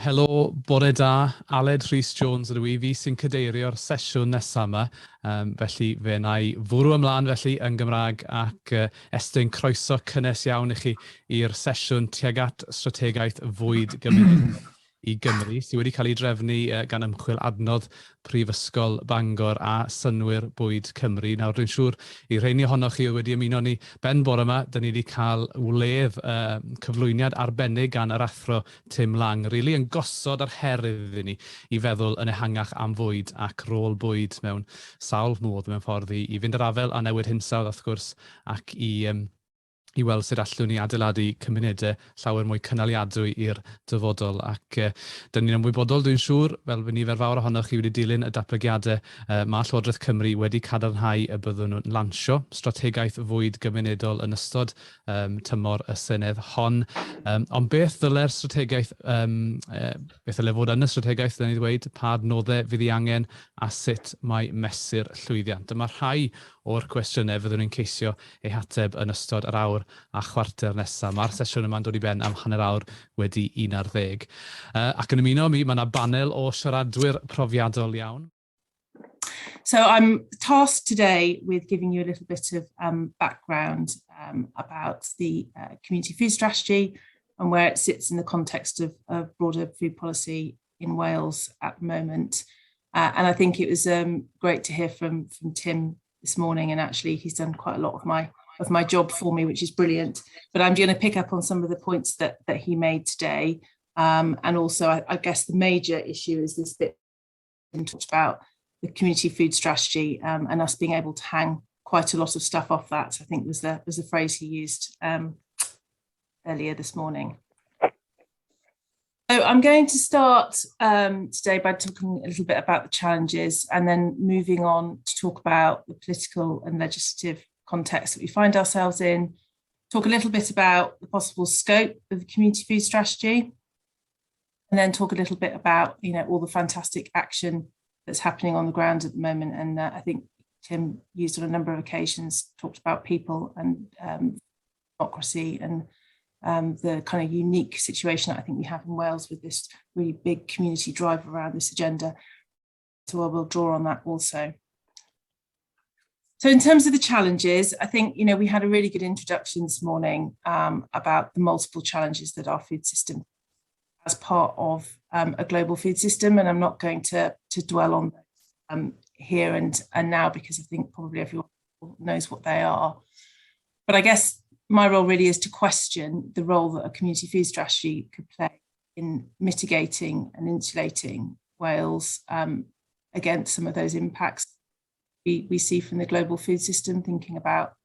Helo, bore da, Aled Rhys Jones ydw i, fi sy'n cadeirio'r sesiwn nesaf yma. Felly fe na i fwrw ymlaen felly yn Gymraeg ac estyn croeso cynnes iawn i chi i'r sesiwn tuag at strategaeth fwyd gymuned i Gymru, sydd wedi cael ei drefnu gan ymchwil Adnodd Prifysgol Bangor a synwyr bwyd Cymru. Nawr, dwi'n siŵr i rheini ohonoch chi wedi ymuno ni ben bore yma, da ni wedi cael wledd cyflwyniad arbennig gan yr athro Tim Lang, rili yn gosod ar her iddyn ni i feddwl yn ehangach am fwyd ac rôl bwyd mewn sawl modd mewn ffordd i fynd yr afel a newid hinsawdd wrth gwrs ac i weld sut allwn ni adeiladu cymunedau llawer mwy cynaliadwy i'r dyfodol ac dyn ni'n ymwybodol dwi'n siŵr fel fy nifer fawr ohonoch chi wedi dilyn y datblygiadau mae Llywodraeth Cymru wedi cadarnhau y byddwn nhw'n lansio strategaeth fwyd gymunedol yn ystod tymor y Senedd hon. Ond beth ddyle'r strategaeth, beth ddyle fod yn y strategaeth, dyn ni ddweud, pa adnoddau fydd ei angen a sut mae mesur llwyddiant. Dyma rhai o'r cwestiynau fyddwn ni'n ceisio eu hateb yn ystod yr awr a chwarter nesaf. Mae'r sesiwn yma'n dod i ben am hanner awr wedi 11. Ac yn ymuno mi, mae yna banel o siaradwyr profiadol iawn. So I'm tasked today with giving you a little bit of background about the community food strategy and where it sits in the context of broader food policy in Wales at the moment. And I think it was great to hear from Tim this morning, and actually he's done quite a lot of my job for me, which is brilliant. But I'm going to pick up on some of the points that he made today. And also, I guess the major issue is this bit we talked about the community food strategy and us being able to hang quite a lot of stuff off that, I think was the phrase he used earlier this morning. So I'm going to start today by talking a little bit about the challenges and then moving on to talk about the political and legislative context that we find ourselves in, talk a little bit about the possible scope of the community food strategy, and then talk a little bit about all the fantastic action that's happening on the ground at the moment. And I think Tim used on a number of occasions, talked about people and democracy and the kind of unique situation that I think we have in Wales with this really big community drive around this agenda. So I will draw on that also. So in terms of the challenges, I think, we had a really good introduction this morning about the multiple challenges that our food system as part of a global food system. And I'm not going to dwell on those here and now, because I think probably everyone knows what they are. But I guess my role really is to question the role that a community food strategy could play in mitigating and insulating Wales against some of those impacts we see from the global food system, thinking about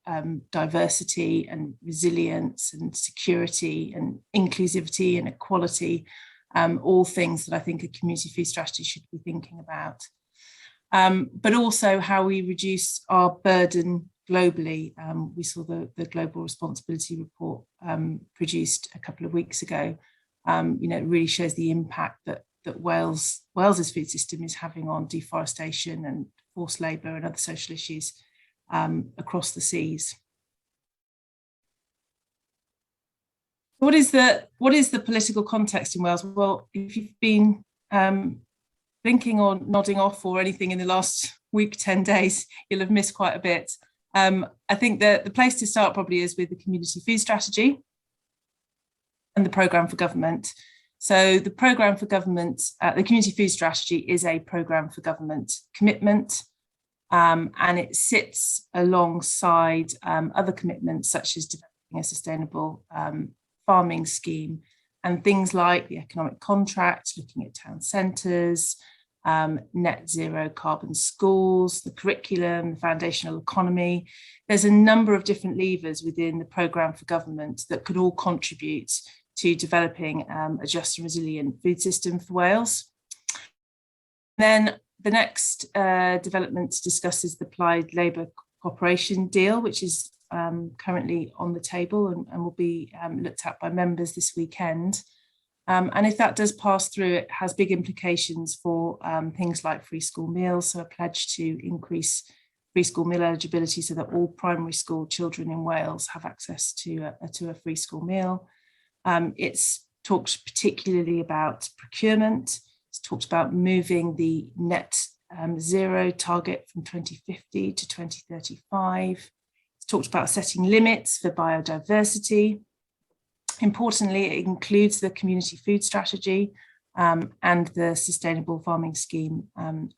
diversity and resilience and security and inclusivity and equality, all things that I think a community food strategy should be thinking about. But also how we reduce our burden globally. We saw the Global Responsibility Report produced a couple of weeks ago. It really shows the impact that Wales's food system is having on deforestation and forced labour and other social issues across the seas. What is the political context in Wales? Well, if you've been blinking or nodding off or anything in the last week, 10 days, you'll have missed quite a bit. I think that the place to start probably is with the community food strategy and the programme for government. So the programme for government, the community food strategy is a programme for government commitment, and it sits alongside other commitments such as developing a sustainable farming scheme and things like the economic contract, looking at town centres, net zero carbon schools, the curriculum, the foundational economy. There's a number of different levers within the programme for government that could all contribute to developing a just and resilient food system for Wales. Then the next development discusses the Applied Labour Cooperation Deal, which is currently on the table and will be looked at by members this weekend. And if that does pass through, it has big implications for things like free school meals, so a pledge to increase free school meal eligibility so that all primary school children in Wales have access to a free school meal. It's talked particularly about procurement. It's talked about moving the net zero target from 2050 to 2035. It's talked about setting limits for biodiversity. Importantly, it includes the community food strategy and the sustainable farming scheme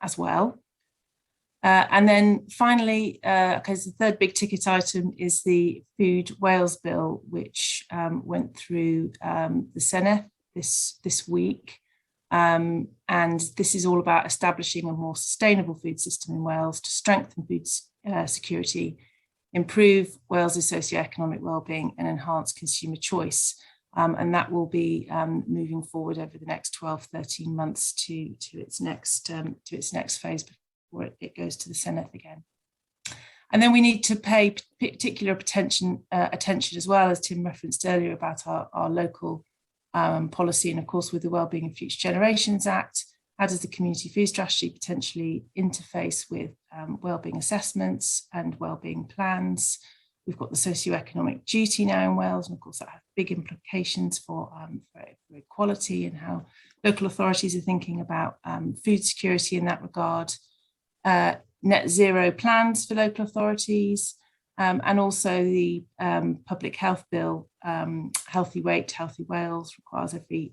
as well. And then finally, the third big ticket item is the Food Wales Bill, which went through the Senedd this week. And this is all about establishing a more sustainable food system in Wales to strengthen food security, improve Wales's socioeconomic wellbeing and enhance consumer choice. And that will be moving forward over the next 12, 13 months to its next phase before it goes to the Senedd again. And then we need to pay particular attention as well, as Tim referenced earlier, about our local policy, and of course with the Wellbeing and Future Generations Act. How does the community food strategy potentially interface with wellbeing assessments and wellbeing plans? We've got the socioeconomic duty now in Wales, and of course that has big implications for equality and how local authorities are thinking about food security in that regard. Net zero plans for local authorities, and also the public health bill, Healthy Weight, Healthy Wales, requires every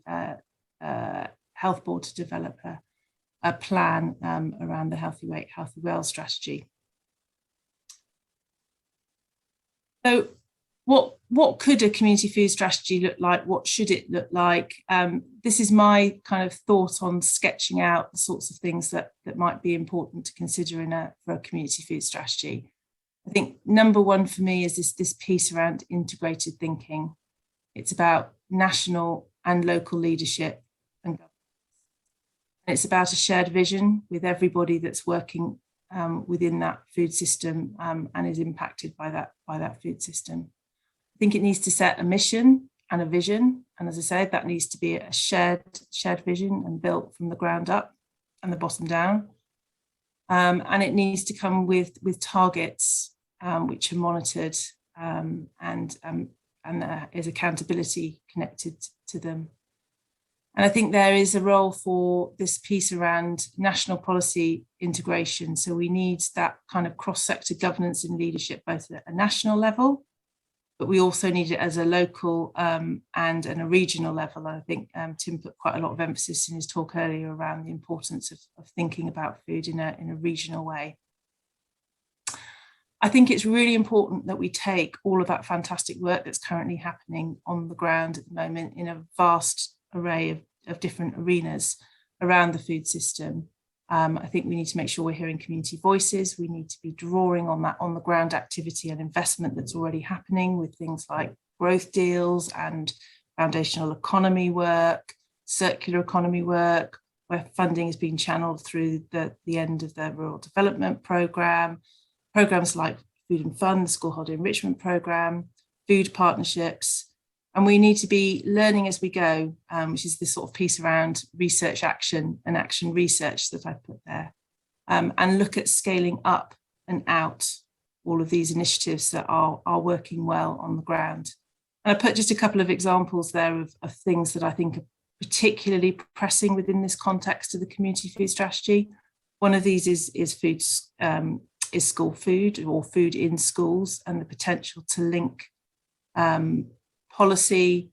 health board to develop a plan around the Healthy Weight, Healthy Wales strategy. So what could a community food strategy look like? What should it look like? This is my kind of thought on sketching out the sorts of things that might be important to consider for a community food strategy. I think number one for me is this piece around integrated thinking. It's about national and local leadership and governance. And it's about a shared vision with everybody that's working within that food system and is impacted by that food system. I think it needs to set a mission and a vision, and as I said, that needs to be a shared vision and built from the ground up and the bottom down. And it needs to come with targets which are monitored and there is accountability connected to them. And I think there is a role for this piece around national policy integration. So we need that kind of cross-sector governance and leadership, both at a national level, but we also need it as a local and a regional level. And I think Tim put quite a lot of emphasis in his talk earlier around the importance of thinking about food in a regional way. I think it's really important that we take all of that fantastic work that's currently happening on the ground at the moment in a vast array of different arenas around the food system. I think we need to make sure we're hearing community voices. We need to be drawing on that on the ground activity and investment that's already happening with things like growth deals and foundational economy work, circular economy work, where funding is being channeled through the end of the rural development programme, programmes like Food and Fun, the School Holiday Enrichment Programme, food partnerships. And we need to be learning as we go, which is this sort of piece around research action and action research that I put there, and look at scaling up and out all of these initiatives that are working well on the ground. And I put just a couple of examples there of things that I think are particularly pressing within this context of the community food strategy. One of these is school food or food in schools, and the potential to link policy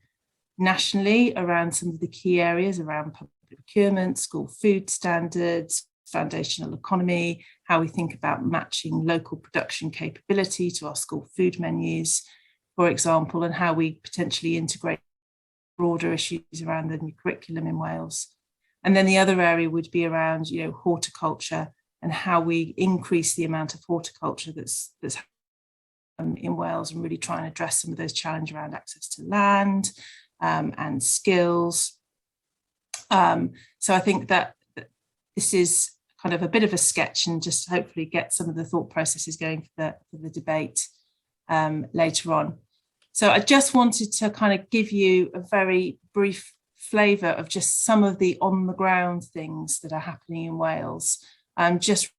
nationally around some of the key areas around public procurement, school food standards, foundational economy, how we think about matching local production capability to our school food menus, for example, and how we potentially integrate broader issues around the new curriculum in Wales. And then the other area would be around, horticulture and how we increase the amount of horticulture that's in Wales, and really try and address some of those challenges around access to land and skills. So I think that this is kind of a bit of a sketch, and just hopefully get some of the thought processes going for the debate later on. So I just wanted to kind of give you a very brief flavour of just some of the on the ground things that are happening in Wales, just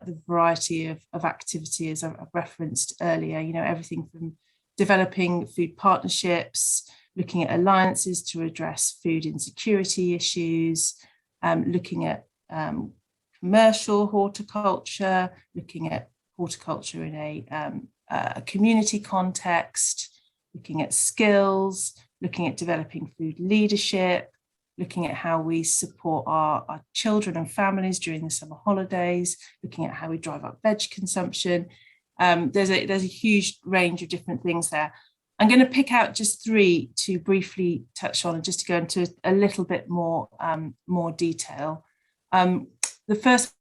the variety of activity, as I've referenced earlier, everything from developing food partnerships, looking at alliances to address food insecurity issues, looking at commercial horticulture, looking at horticulture in a community context, looking at skills, looking at developing food leadership, looking at how we support our children and families during the summer holidays, looking at how we drive up veg consumption. There's a huge range of different things there. I'm going to pick out just 3 to briefly touch on and just to go into a little bit more detail. The first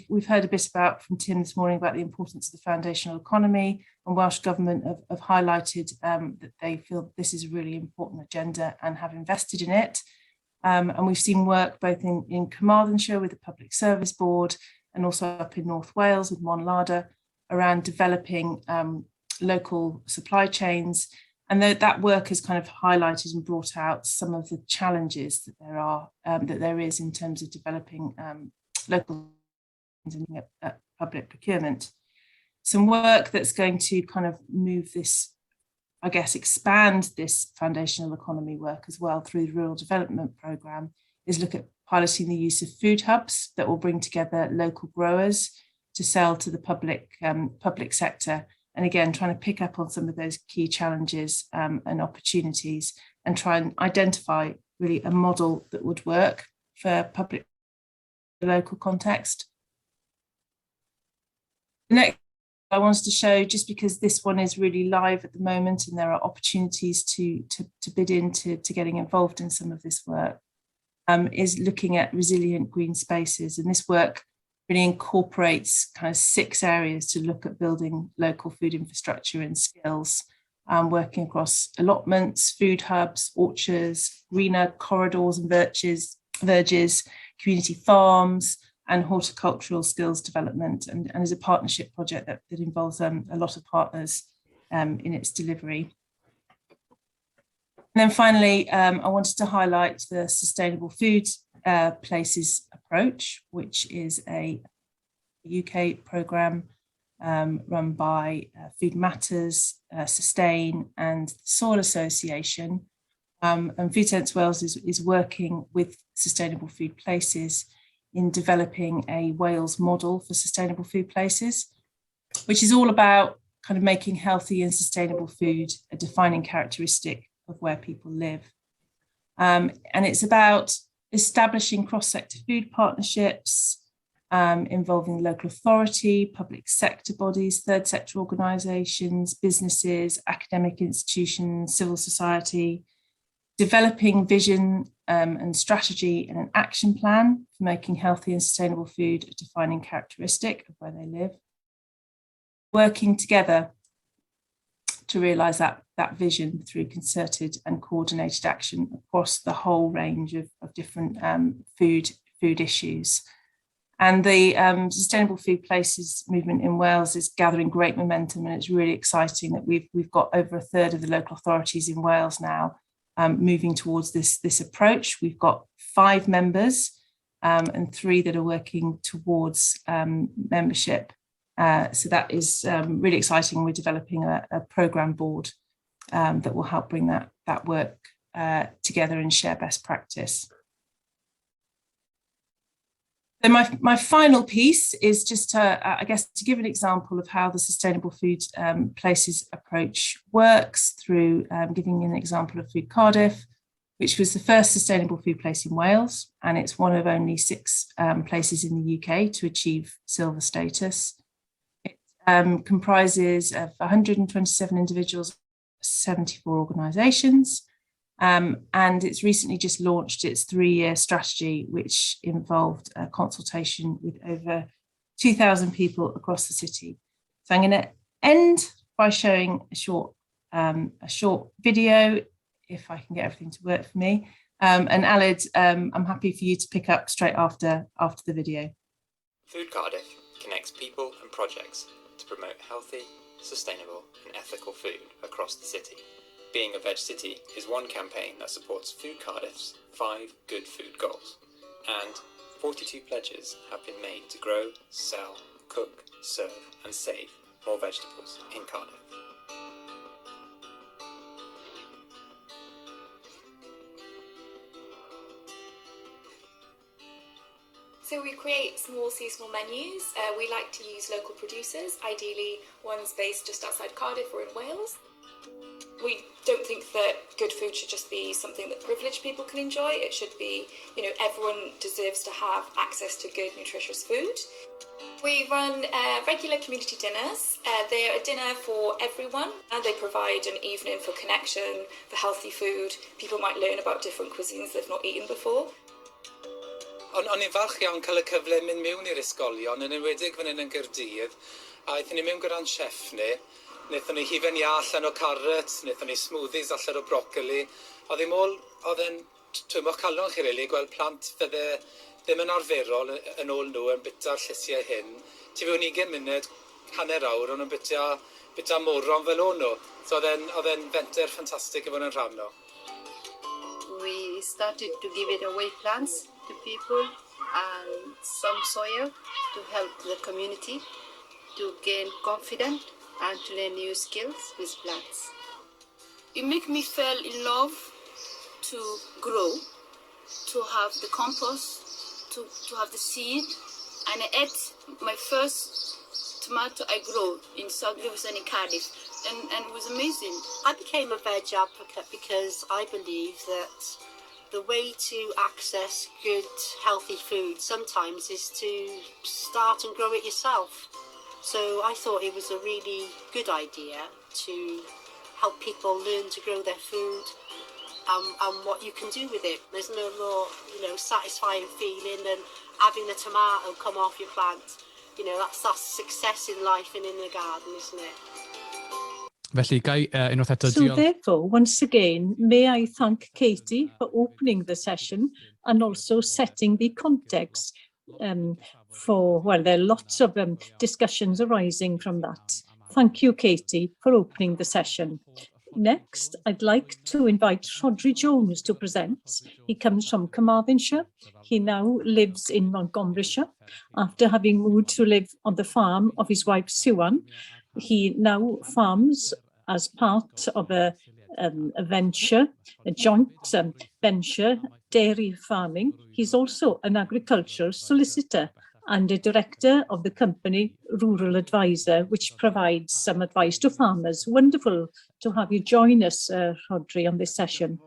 we've heard a bit about from Tim this morning about the importance of the foundational economy, and Welsh Government have highlighted that they feel this is a really important agenda and have invested in it. And we've seen work both in Carmarthenshire with the Public Service Board and also up in North Wales with Monlada around developing local supply chains. And that work has kind of highlighted and brought out some of the challenges that there is in terms of developing local public procurement. Some work that's going to kind of move this, I guess, expand this foundational economy work as well through the Rural Development Programme is look at piloting the use of food hubs that will bring together local growers to sell to the public sector. And again, trying to pick up on some of those key challenges and opportunities and try and identify really a model that would work for public local context. The next I wanted to show, just because this one is really live at the moment and there are opportunities to bid into getting involved in some of this work, is looking at resilient green spaces. And this work really incorporates kind of 6 areas to look at building local food infrastructure and skills, working across allotments, food hubs, orchards, greener corridors and verges, community farms, and horticultural skills development, and is a partnership project that involves a lot of partners in its delivery. And then finally, I wanted to highlight the Sustainable Food Places approach, which is a UK programme run by Food Matters, Sustain and the Soil Association. And Food Sense Wales is working with Sustainable Food Places in developing a Wales model for sustainable food places, which is all about kind of making healthy and sustainable food a defining characteristic of where people live. And it's about establishing cross-sector food partnerships involving local authority, public sector bodies, third sector organisations, businesses, academic institutions, civil society, developing vision and strategy and an action plan for making healthy and sustainable food a defining characteristic of where they live. Working together to realise that vision through concerted and coordinated action across the whole range of different food issues. And the Sustainable Food Places movement in Wales is gathering great momentum, and it's really exciting that we've got over 1/3 of the local authorities in Wales now moving towards this approach. We've got 5 members and 3 that are working towards membership. So that is really exciting. We're developing a programme board that will help bring that work together and share best practice. Then my final piece is just to give an example of how the Sustainable Food Places approach works through giving an example of Food Cardiff, which was the first sustainable food place in Wales, and it's one of only 6 places in the UK to achieve silver status. It comprises of 127 individuals, 74 organisations. And it's recently just launched its 3-year strategy, which involved a consultation with over 2,000 people across the city. So I'm going to end by showing a short video, if I can get everything to work for me. And Aled, I'm happy for you to pick up straight after the video. Food Cardiff connects people and projects to promote healthy, sustainable and ethical food across the city. Being a Veg City is one campaign that supports Food Cardiff's 5 good food goals, and 42 pledges have been made to grow, sell, cook, serve and save more vegetables in Cardiff. So we create small seasonal menus. We like to use local producers, ideally ones based just outside Cardiff or in Wales. We don't think that good food should just be something that privileged people can enjoy. It should be, everyone deserves to have access to good, nutritious food. We run regular community dinners. They're a dinner for everyone, and they provide an evening for connection, for healthy food. People might learn about different cuisines they've not eaten before. O'n i'n falch iawn cael y cyfle mynd mewn i'r ysgolion, yn enwedig fan hyn yn Gaerdydd, a aethon ni mewn gyda'n chef ni. Wnaethon ni hufen iâ allan o carrots, wnaethon ni smoothies allan o brocoli. Oedd e'n twymwch calon chi rili, gweld plant fydde ddim yn arferol yn ôl nhw yn bita'r llysiau hyn. Ti fewn 20 munud, hanner awr, o'n nhw'n bita moron fel o'n nhw. So oedd e'n fenter ffantastig i fod yn rhan o. We started to give it away plants to people and some soil to help the community to gain confidence and to learn new skills with plants. It made me fall in love to grow, to have the compost, to have the seed, and I ate my first tomato I grew in South Riverside in Cardiff, and it was amazing. I became a veg advocate because I believe that the way to access good, healthy food sometimes is to start and grow it yourself. So I thought it was a really good idea to help people learn to grow their food and what you can do with it. There's no more, satisfying feeling than having the tomato come off your plant. That's success in life and in the garden, isn't it? Felly, Gai, unwaith eto, So therefore, once again, may I thank Katie for opening the session and also setting the context for, well, there are lots of discussions arising from that. Thank you, Katie, for opening the session. Next, I'd like to invite Audrey Jones to present. He comes from Carmarthenshire. He now lives in Montgomeryshire. After having moved to live on the farm of his wife, Suan, he now farms as part of a venture, a joint venture, dairy farming. He's also an agricultural solicitor and a director of the company Rural Advisor, which provides some advice to farmers. Wonderful to have you join us, Audrey, on this session.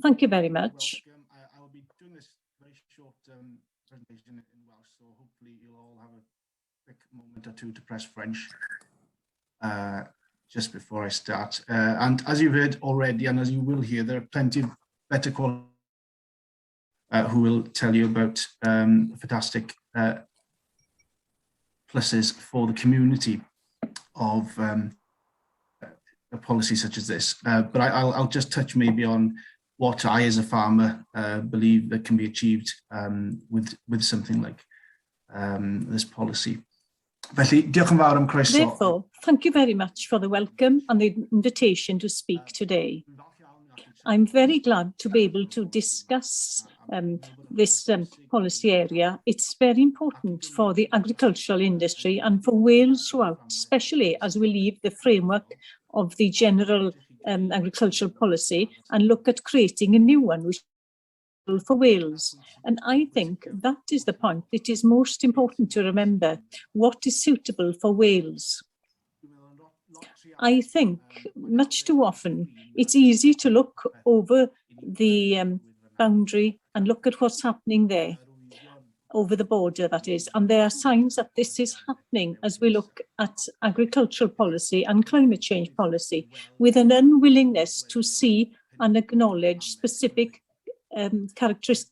Thank you very much. I'll be doing this very short presentation in Welsh, so hopefully you'll all have a quick moment or two to press French just before I start. And as you've heard already, and as you will hear, there are plenty of better quality who will tell you about fantastic pluses for the community of a policy such as this. But I'll just touch maybe on what I as a farmer believe that can be achieved with something like this policy. Felly, diolch yn fawr am croeso. Therefore, thank you very much for the welcome and the invitation to speak today. I'm very glad to be able to discuss this policy area. It's very important for the agricultural industry and for Wales throughout, especially as we leave the framework of the general agricultural policy and look at creating a new one, which is for Wales. And I think that is the point. It is most important to remember what is suitable for Wales. I think much too often it's easy to look over the boundary and look at what's happening there, over the border, that is, and there are signs that this is happening as we look at agricultural policy and climate change policy, with an unwillingness to see and acknowledge specific characteristics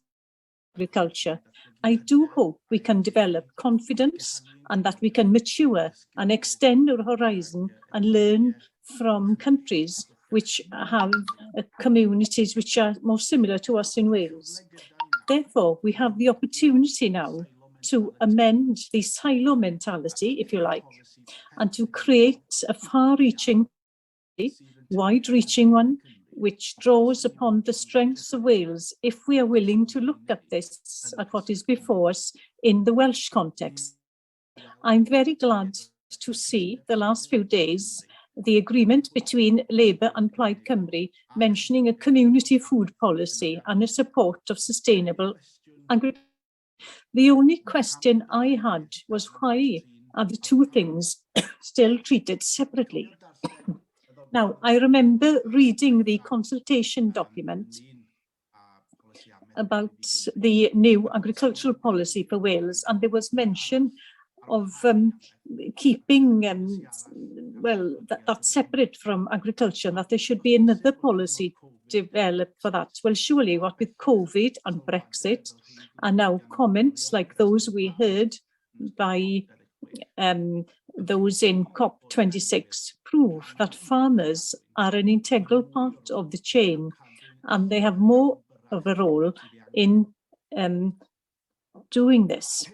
of agriculture. I do hope we can develop confidence and that we can mature and extend our horizon and learn from countries which have communities which are more similar to us in Wales. Therefore, we have the opportunity now to amend the silo mentality, if you like, and to create a far-reaching, wide-reaching one, which draws upon the strengths of Wales if we are willing to look at this, at what is before us in the Welsh context. I'm very glad to see the last few days the agreement between Labour and Plaid Cymru mentioning a community food policy and a support of sustainable agriculture. The only question I had was, why are the two things still treated separately? Now, I remember reading the consultation document about the new agricultural policy for Wales, and there was mention of keeping, that separate from agriculture, that there should be another policy developed for that. Well, surely what with COVID and Brexit, and now comments like those we heard by those in COP26 prove that farmers are an integral part of the chain, and they have more of a role in doing this.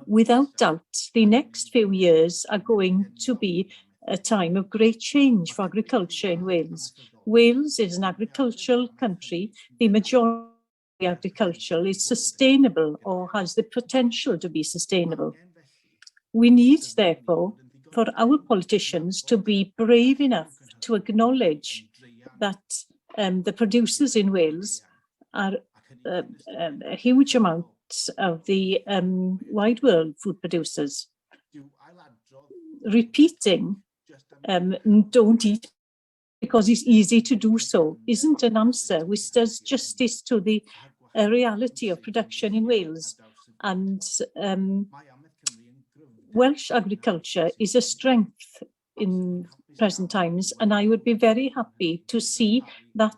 Without doubt, the next few years are going to be a time of great change for agriculture in Wales. Wales is an agricultural country. The majority of the agriculture is sustainable or has the potential to be sustainable. We need, therefore, for our politicians to be brave enough to acknowledge that the producers in Wales are a huge amount of the wide world food producers. Repeating, don't eat because it's easy to do so, isn't an answer which does justice to the reality of production in Wales. And Welsh agriculture is a strength in present times, and I would be very happy to see that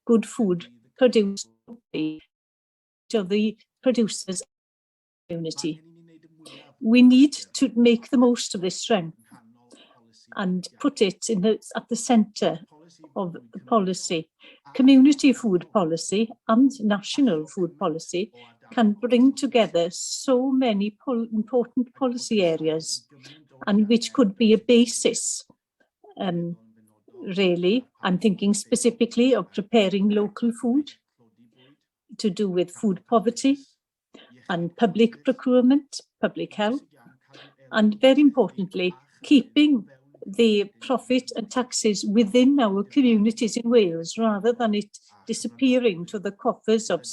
good food produced to the producers community. We need to make the most of this strength and put it in at the centre of the policy. Community food policy and national food policy can bring together so many important policy areas, and which could be a basis, really. I'm thinking specifically of preparing local food, to do with food poverty and public procurement, public health, and very importantly, keeping the profit and taxes within our communities in Wales, rather than it disappearing to the coffers of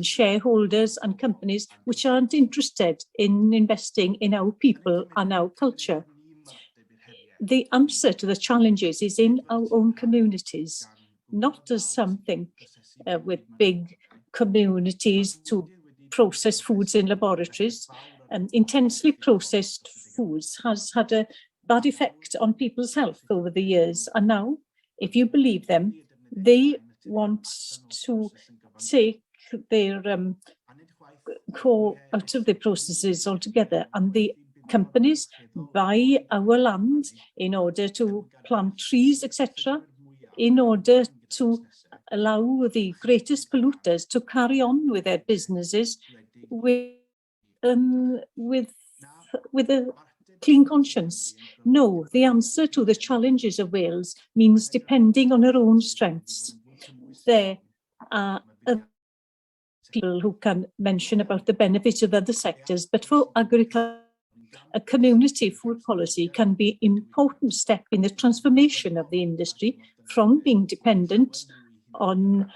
shareholders and companies which aren't interested in investing in our people and our culture. The answer to the challenges is in our own communities, not as something with big communities to process foods in laboratories. Intensely processed foods has had a bad effect on people's health over the years. And now, if you believe them, they want to take their core out of the processes altogether. And the companies buy our land in order to plant trees, etc., in order to allow the greatest polluters to carry on with their businesses with a clean conscience. No, the answer to the challenges of Wales means depending on our own strengths. There are people who can mention about the benefits of other sectors, but for agriculture, a community food policy can be an important step in the transformation of the industry from being dependent on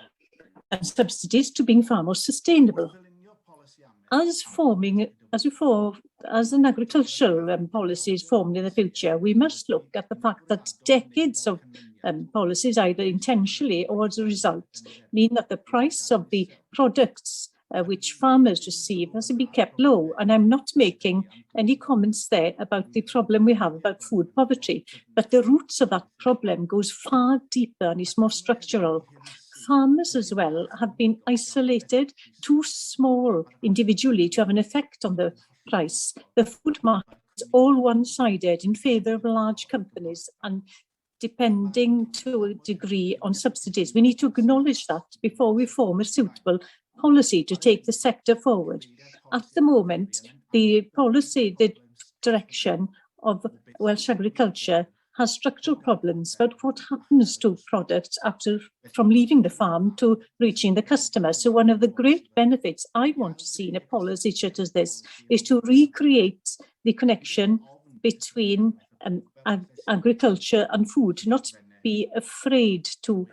subsidies to being far more sustainable. As an agricultural policy is formed in the future, we must look at the fact that decades of policies, either intentionally or as a result, mean that the price of the products which farmers receive has been kept low. And I'm not making any comments there about the problem we have about food poverty, but the roots of that problem goes far deeper and is more structural. Farmers as well have been isolated, too small individually to have an effect on the price. The food market is all one-sided in favour of large companies and depending to a degree on subsidies. We need to acknowledge that before we form a suitable policy to take the sector forward. At the moment, the policy, the direction of Welsh agriculture has structural problems about what happens to products from leaving the farm to reaching the customer. So one of the great benefits I want to see in a policy such as this is to recreate the connection between agriculture and food, not be afraid to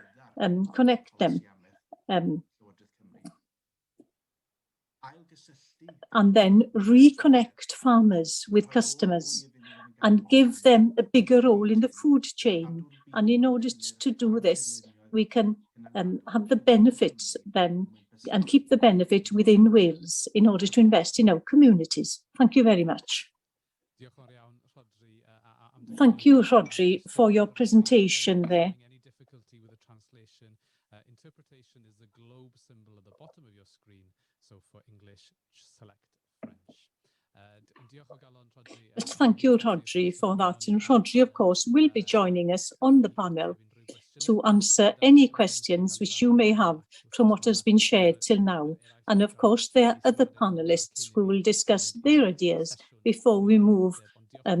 connect them. and then reconnect farmers with customers and give them a bigger role in the food chain. And in order to do this, we can have the benefits then and keep the benefit within Wales in order to invest in our communities. Thank you very much. Thank you, Audrey, for your presentation there. Any difficulty with the translation? Interpretation is the globe symbol at the bottom of your screen. So for English, select French. Thank you, Audrey, for that. And Audrey, of course, will be joining us on the panel to answer any questions which you may have from what has been shared till now. And of course, there are other panelists who will discuss their ideas before we move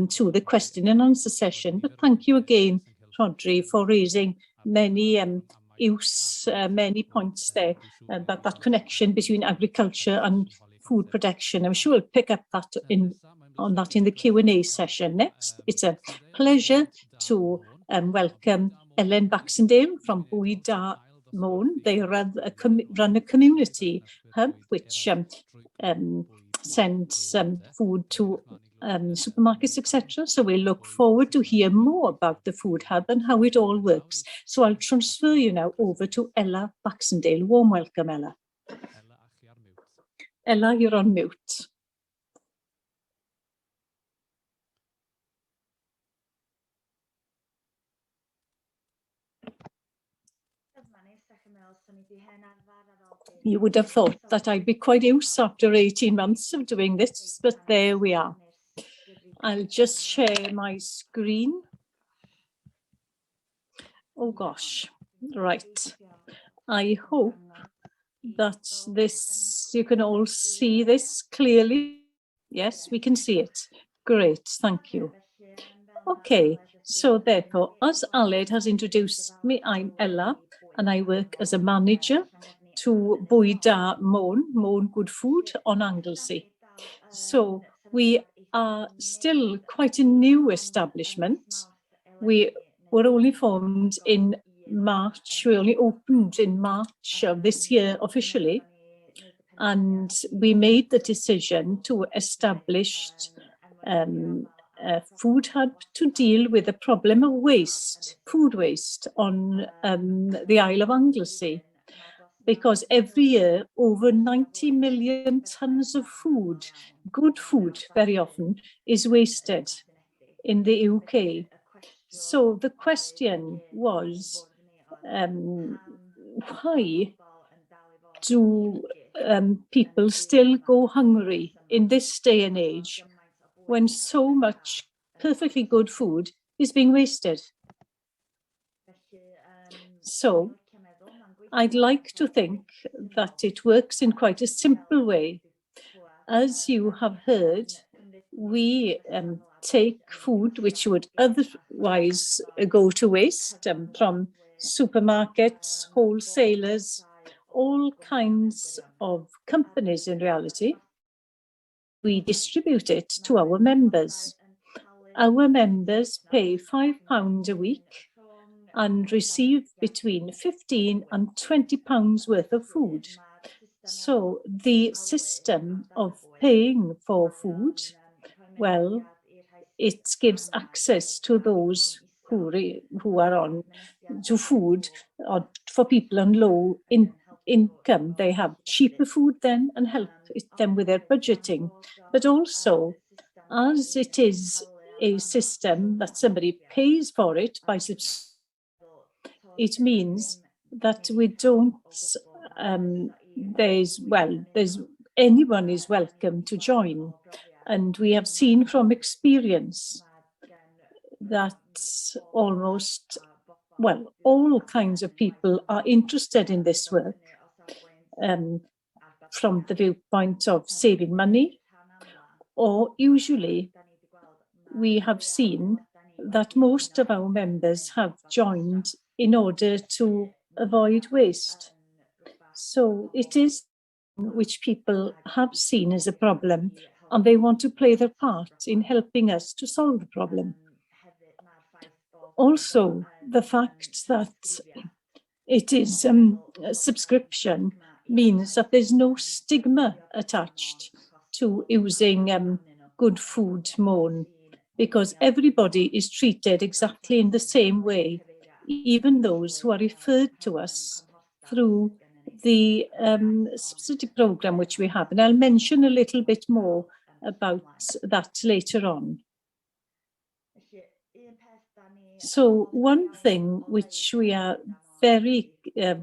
to the question and answer session. But thank you again, Audrey, for raising many many points there about that connection between agriculture and food production. I'm sure we'll pick up that on the Q&A session next. It's a pleasure to welcome Ellen Baxendale from Bwyd Da Môn. They run a community hub which sends food to supermarkets, etc. So we look forward to hear more about the food hub and how it all works. So I'll transfer you now over to Ella Baxendale. Warm welcome, Ella. Ella, you're on mute. You would have thought that I'd be quite used after 18 months of doing this, but there we are. I'll just share my screen. Oh gosh, right. I hope that you can all see this clearly. Yes, we can see it. Great, thank you. Okay, so therefore, as Aled has introduced me, I'm Ella, and I work as a manager to Bwyd Da Môn Good Food on Anglesey. So we are still quite a new establishment. We were only formed in March. We only opened in March of this year officially. And we made the decision to establish a food hub to deal with the problem of waste, food waste on the Isle of Anglesey. Because every year, over 90 million tonnes of food, good food very often, is wasted in the UK. So the question was, why do people still go hungry in this day and age when so much perfectly good food is being wasted? So I'd like to think that it works in quite a simple way. As you have heard, we take food which would otherwise go to waste from supermarkets, wholesalers, all kinds of companies in reality. We distribute it to our members. Our members pay £5 a week and receive between £15 and £20 worth of food. So the system of paying for food, well, it gives access to those who are on to food for people on low income. They have cheaper food then and help them with their budgeting. But also, as it is a system that somebody pays for it by subscription, it means that we don't, anyone is welcome to join. And we have seen from experience that almost, all kinds of people are interested in this work from the viewpoint of saving money, or usually we have seen that most of our members have joined in order to avoid waste. So it is which people have seen as a problem, and they want to play their part in helping us to solve the problem. Also, the fact that it is a subscription means that there's no stigma attached to using good food moan, because everybody is treated exactly in the same way, even those who are referred to us through the subsidy programme which we have. And I'll mention a little bit more about that later on. So one thing which we are very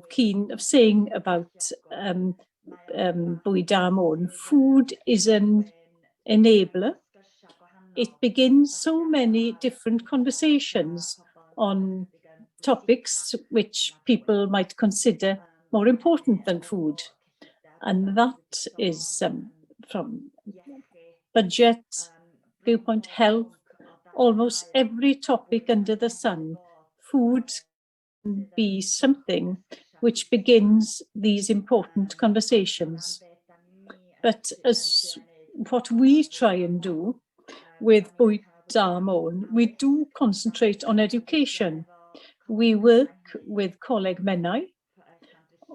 keen of saying about Bwyd Da Môn, food is an enabler. It begins so many different conversations on topics which people might consider more important than food. And that is from budget, viewpoint, health, almost every topic under the sun. Food can be something which begins these important conversations. But as what we try and do with Bwyd Da Môn, we do concentrate on education. We work with Coleg Menai,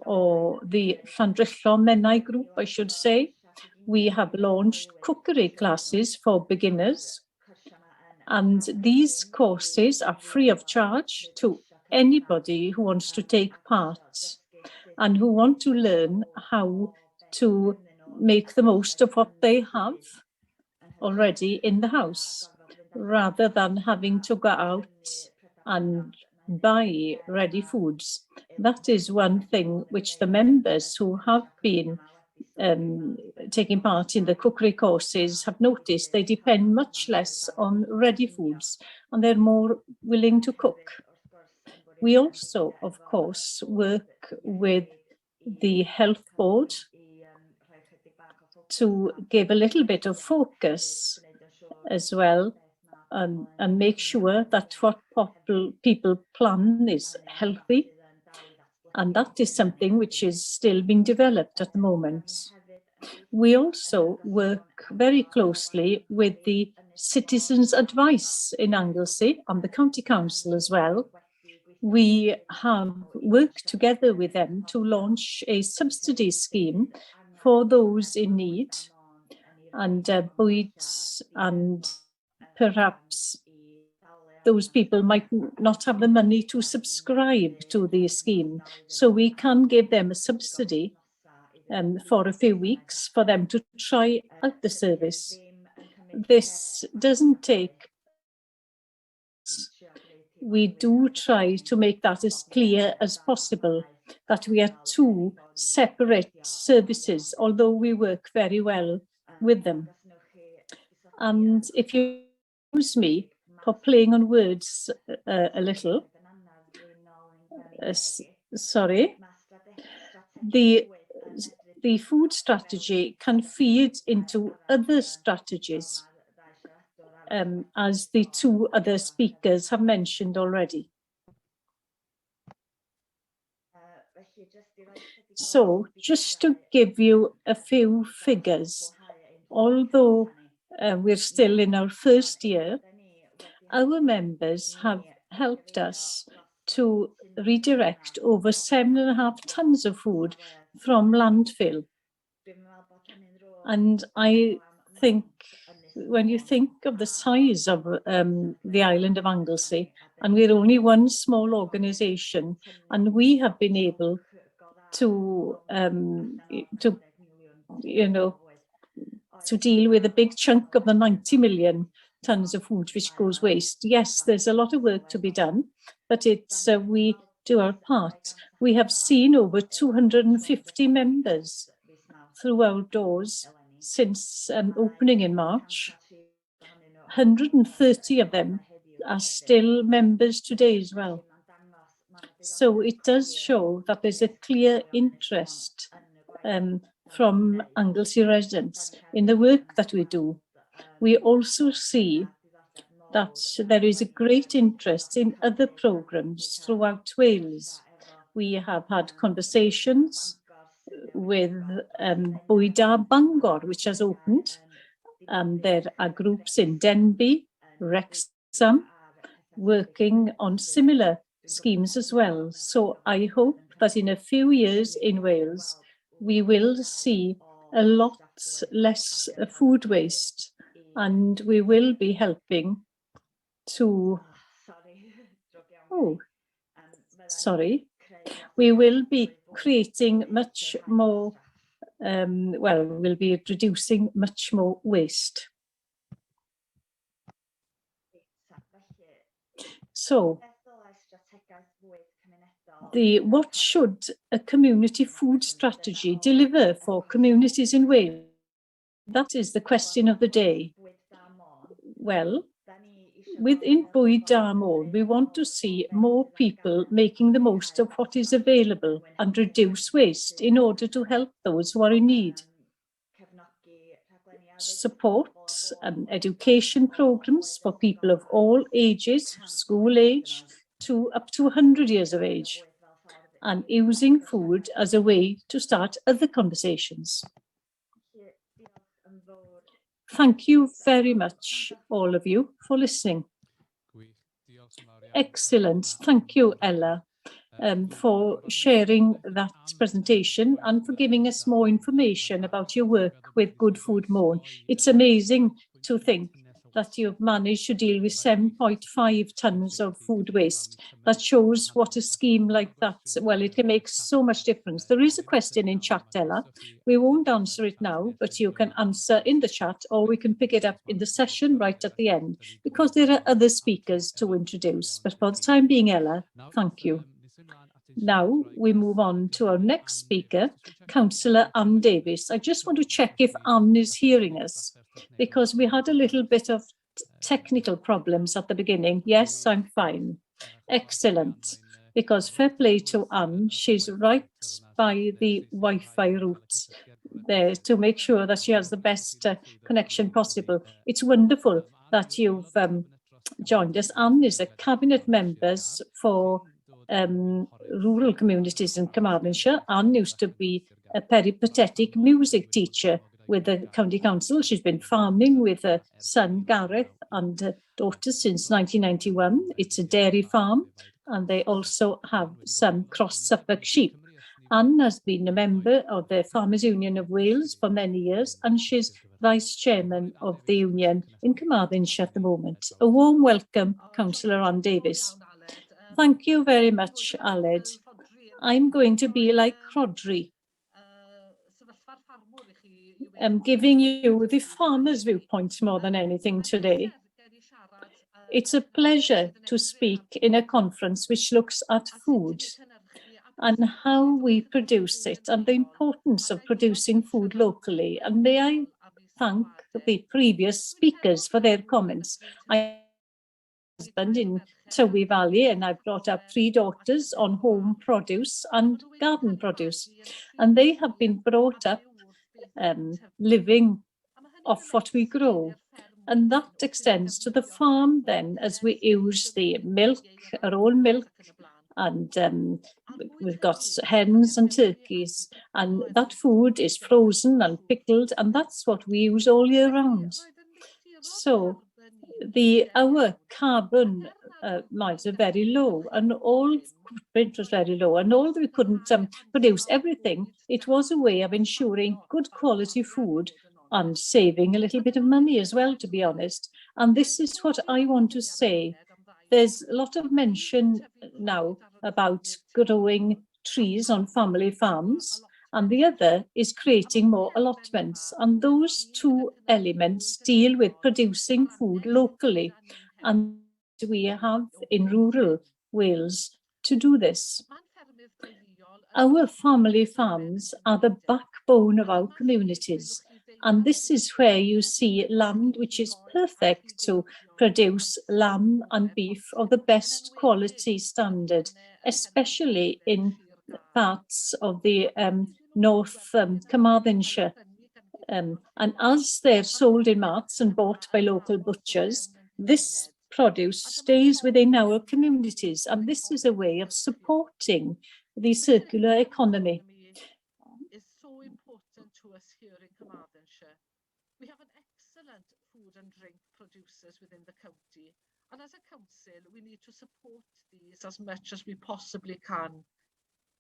or the Llandrillo Menai group, I should say. We have launched cookery classes for beginners, and these courses are free of charge to anybody who wants to take part and who want to learn how to make the most of what they have already in the house, rather than having to go out and buy ready foods. That is one thing which the members who have been taking part in the cookery courses have noticed. They depend much less on ready foods and they're more willing to cook. We also, of course, work with the health board to give a little bit of focus as well, and make sure that what people plan is healthy. And that is something which is still being developed at the moment. We also work very closely with the Citizens' Advice in Anglesey and the County Council as well. We have worked together with them to launch a subsidy scheme for those in need, and Bwyd, and perhaps those people might not have the money to subscribe to the scheme. So we can give them a subsidy for a few weeks for them to try out the service. This doesn't take. We do try to make that as clear as possible, that we are two separate services, although we work very well with them. And if you excuse me for playing on words a little, sorry, the food strategy can feed into other strategies, as the two other speakers have mentioned already. So just to give you a few figures, although we're still in our first year, our members have helped us to redirect over 7.5 tons of food from landfill. And I think when you think of the size of the island of Anglesey, and we're only one small organisation, and we have been able to deal with a big chunk of the 90 million tons of food which goes waste. Yes, there's a lot of work to be done, but it's we do our part. We have seen over 250 members through our doors since opening in March. 130 of them are still members today as well. So it does show that there's a clear interest from Anglesey residents in the work that we do. We also see that there is a great interest in other programmes throughout Wales. We have had conversations with Bwyd Da Bangor, which has opened. There are groups in Denbigh, Wrexham, working on similar schemes as well. So I hope that in a few years in Wales, we will see a lot less food waste, and we will be helping to, we will be creating much more, we'll be reducing much more waste. So, what should a community food strategy deliver for communities in Wales? That is the question of the day. Well, within Bwyd Da Môn, we want to see more people making the most of what is available and reduce waste in order to help those who are in need. Support education programs for people of all ages, school age, to up to 100 years of age, and using food as a way to start other conversations. Thank you very much, all of you, for listening. Excellent. Thank you, Ella, for sharing that presentation and for giving us more information about your work with Good Food Môn. It's amazing to think that you've managed to deal with 7.5 tonnes of food waste. That shows what a scheme like that, well, it can make so much difference. There is a question in chat, Ella. We won't answer it now, but you can answer in the chat, or we can pick it up in the session right at the end, because there are other speakers to introduce. But for the time being, Ella, thank you. Now we move on to our next speaker, Councillor Ann Davies. I just want to check if Ann is hearing us, because we had a little bit of technical problems at the beginning. Yes, I'm fine. Excellent. Because fair play to Ann, she's right by the Wi-Fi route there to make sure that she has the best connection possible. It's wonderful that you've joined us. Ann is a cabinet member for rural communities in Carmarthenshire. Ann used to be a peripatetic music teacher with the County Council. She's been farming with her son Gareth and daughter since 1991. It's a dairy farm, and they also have some cross-Suffolk sheep. Ann has been a member of the Farmers Union of Wales for many years, and she's Vice Chairman of the Union in Carmarthenshire at the moment. A warm welcome, Councillor Ann Davies. Thank you very much, Aled. I'm going to be like Audrey. I'm giving you the farmer's viewpoint more than anything today. It's a pleasure to speak in a conference which looks at food and how we produce it and the importance of producing food locally. And may I thank the previous speakers for their comments. Husband in Tywi Valley, and I've brought up 3 daughters on home produce and garden produce, and they have been brought up living off what we grow, and that extends to the farm then, as we use the milk, our own milk, and we've got hens and turkeys, and that food is frozen and pickled, and that's what we use all year round. So our carbon miles are very low, and all footprint was very low, and although we couldn't produce everything, it was a way of ensuring good quality food and saving a little bit of money as well, to be honest. And this is what I want to say. There's a lot of mention now about growing trees on family farms, and the other is creating more allotments. And those 2 elements deal with producing food locally, and we have in rural Wales to do this. Our family farms are the backbone of our communities, and this is where you see land which is perfect to produce lamb and beef of the best quality standard, especially in parts of the North Carmarthenshire. And as they're sold in marts and bought by local butchers, this produce stays within our communities, and this is a way of supporting the circular economy. Is so important to us here in Carmarthenshire. We have an excellent food and drink producers within the county, and as a council we need to support these as much as we possibly can.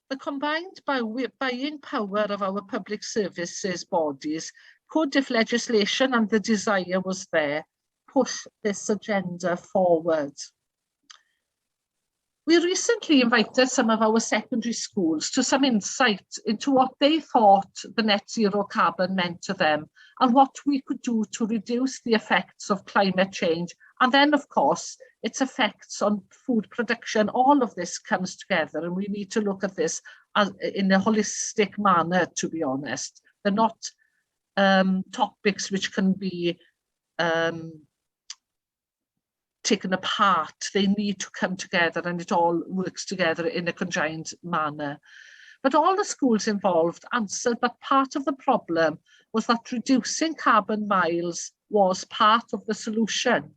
The combined buying power of our public services bodies could, if legislation and the desire was there, push this agenda forward. We recently invited some of our secondary schools to some insight into what they thought the net zero carbon meant to them and what we could do to reduce the effects of climate change. And then, of course, its effects on food production. All of this comes together, and we need to look at this as, in a holistic manner, to be honest. They're not topics which can be taken apart. They need to come together, and it all works together in a conjoined manner. But all the schools involved answered that part of the problem was that reducing carbon miles was part of the solution.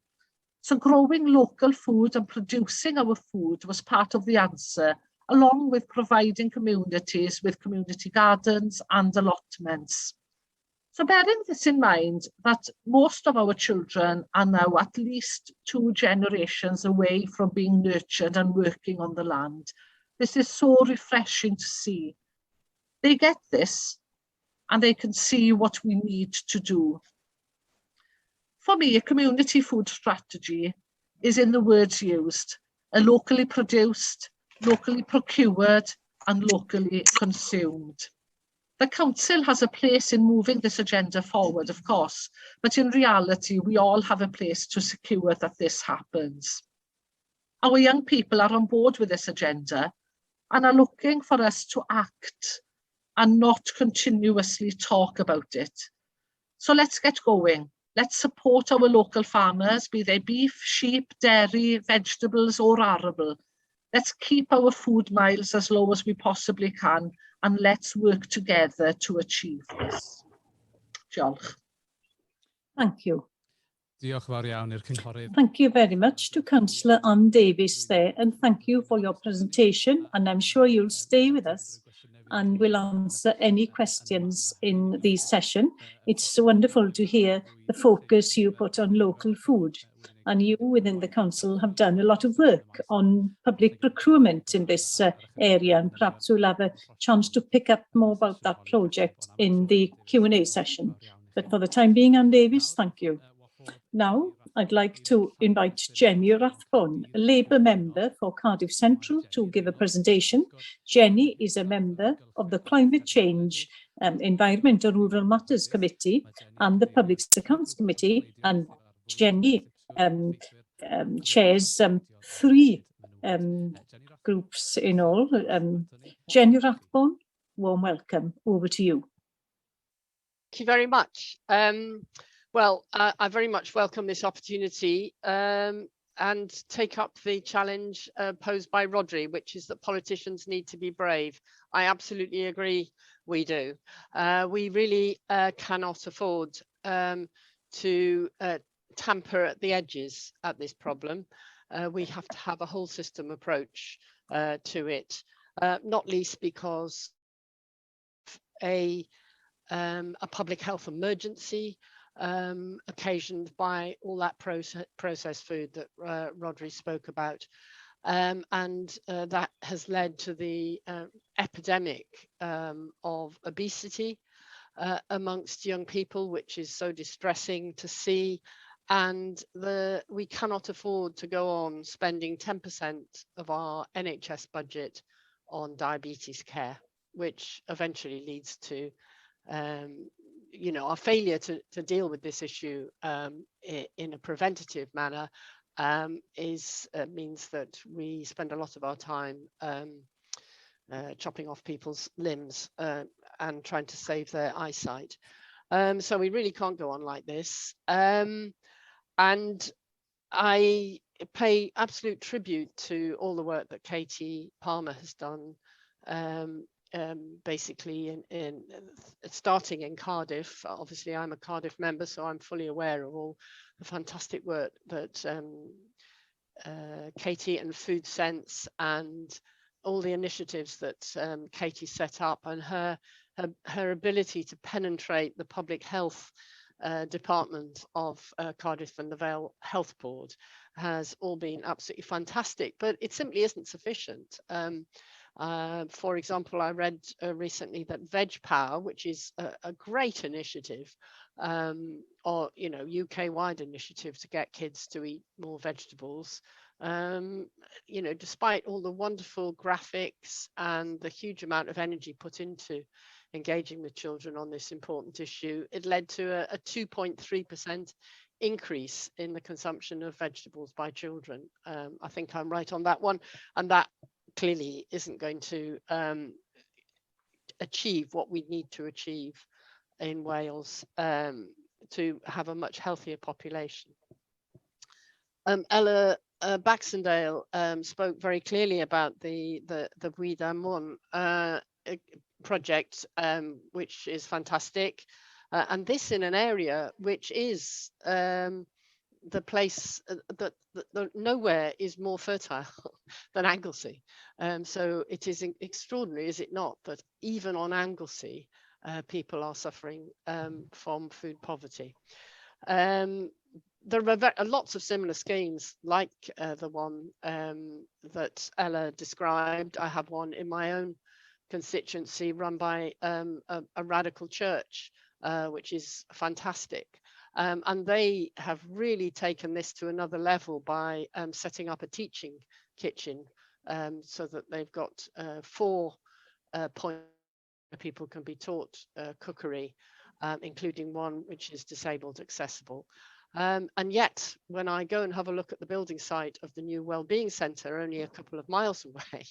So growing local food and producing our food was part of the answer, along with providing communities with community gardens and allotments. So bearing this in mind, that most of our children are now at least 2 generations away from being nurtured and working on the land, this is so refreshing to see. They get this, and they can see what we need to do. For me, a community food strategy is in the words used: a locally produced, locally procured, and locally consumed. The Council has a place in moving this agenda forward, of course, but in reality, we all have a place to secure that this happens. Our young people are on board with this agenda and are looking for us to act and not continuously talk about it. So let's get going. Let's support our local farmers, be they beef, sheep, dairy, vegetables, or arable. Let's keep our food miles as low as we possibly can, and let's work together to achieve this. Diolch. Thank you. Diolch fawr iawn i'r cynghorydd. Thank you very much to Councillor Ann Davies there, and thank you for your presentation, and I'm sure you'll stay with us and we'll answer any questions in the session. It's wonderful to hear the focus you put on local food, and you within the council have done a lot of work on public procurement in this area, and perhaps we'll have a chance to pick up more about that project in the Q&A session. But for the time being, Ann Davies, thank you. Now, I'd like to invite Jenny Rathbone, a Labour member for Cardiff Central, to give a presentation. Jenny is a member of the Climate Change, Environment and Rural Matters Committee and the Public Accounts Committee, and Jenny chairs 3 groups in all. Jenny Rathbone, warm welcome. Over to you. Thank you very much. Well, I very much welcome this opportunity and take up the challenge posed by Rodri, which is that politicians need to be brave. I absolutely agree, we do. We really cannot afford to tamper at the edges at this problem. We have to have a whole system approach to it, not least because a public health emergency occasioned by all that processed food that Rodri spoke about, and that has led to the epidemic of obesity amongst young people, which is so distressing to see. And we cannot afford to go on spending 10% of our NHS budget on diabetes care, which eventually leads to our failure to deal with this issue in a preventative manner means that we spend a lot of our time chopping off people's limbs and trying to save their eyesight. So we really can't go on like this. And I pay absolute tribute to all the work that Katie Palmer has done, basically in starting in Cardiff. Obviously I'm a Cardiff member, so I'm fully aware of all the fantastic work that Katie and Food Sense and all the initiatives that Katie set up, and her ability to penetrate the public health department of Cardiff and the Vale Health Board has all been absolutely fantastic, but it simply isn't sufficient. For example, I read recently that Veg Power, which is a great initiative, or UK-wide initiative to get kids to eat more vegetables, despite all the wonderful graphics and the huge amount of energy put into engaging with children on this important issue, it led to a 2.3% increase in the consumption of vegetables by children. I think I'm right on that one, and that clearly isn't going to achieve what we need to achieve in Wales to have a much healthier population. Ella Baxendale spoke very clearly about the Bwyd Amon project, which is fantastic, and this in an area which is the place that nowhere is more fertile than Anglesey. So it is extraordinary, is it not, that even on Anglesey people are suffering from food poverty. There are lots of similar schemes like the one that Ella described. I have one in my own constituency run by a radical church, which is fantastic. And they have really taken this to another level by setting up a teaching kitchen, so that they've got 4 points where people can be taught cookery, including one which is disabled accessible. And yet, when I go and have a look at the building site of the new Wellbeing Centre, only a couple of miles away,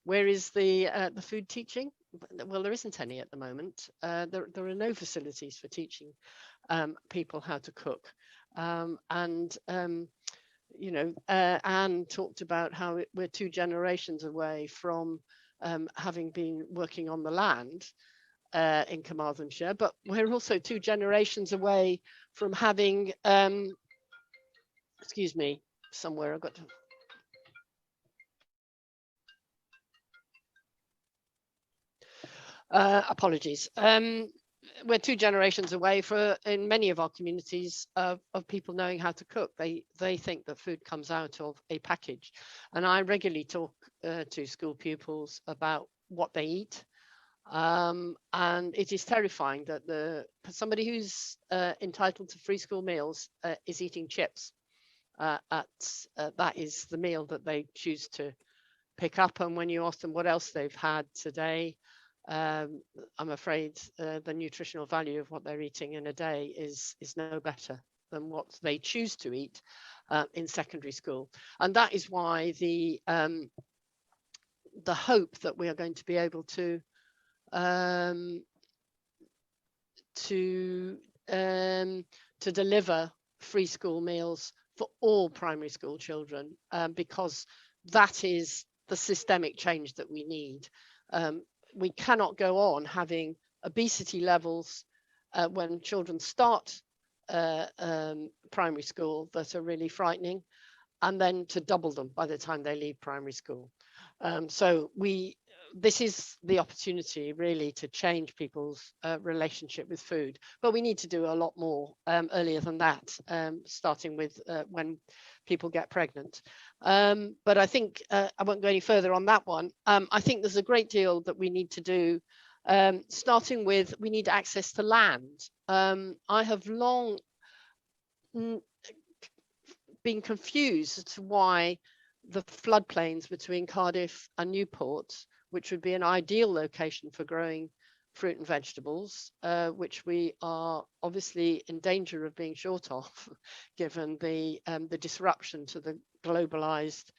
where is the food teaching? Well, there isn't any at the moment. There are no facilities for teaching people how to cook. Anne talked about how we're 2 generations away from having been working on the land in Carmarthenshire, but we're also 2 generations away from having, excuse me, somewhere I've got to. Apologies. We're 2 generations away in many of our communities of people knowing how to cook. They think that food comes out of a package, and I regularly talk to school pupils about what they eat. And it is terrifying that somebody who's entitled to free school meals is eating chips. That is the meal that they choose to pick up, and when you ask them what else they've had today, I'm afraid the nutritional value of what they're eating in a day is no better than what they choose to eat in secondary school. And that is why the hope that we are going to be able to deliver free school meals for all primary school children, because that is the systemic change that we need. We cannot go on having obesity levels when children start primary school that are really frightening, and then to double them by the time they leave primary school. So this is the opportunity really to change people's relationship with food, but we need to do a lot more earlier than that, starting with when people get pregnant. But I think I won't go any further on that one. I think there's a great deal that we need to do, starting with we need access to land. I have long been confused as to why the floodplains between Cardiff and Newport, which would be an ideal location for growing fruit and vegetables, which we are obviously in danger of being short of, given the disruption to the globalized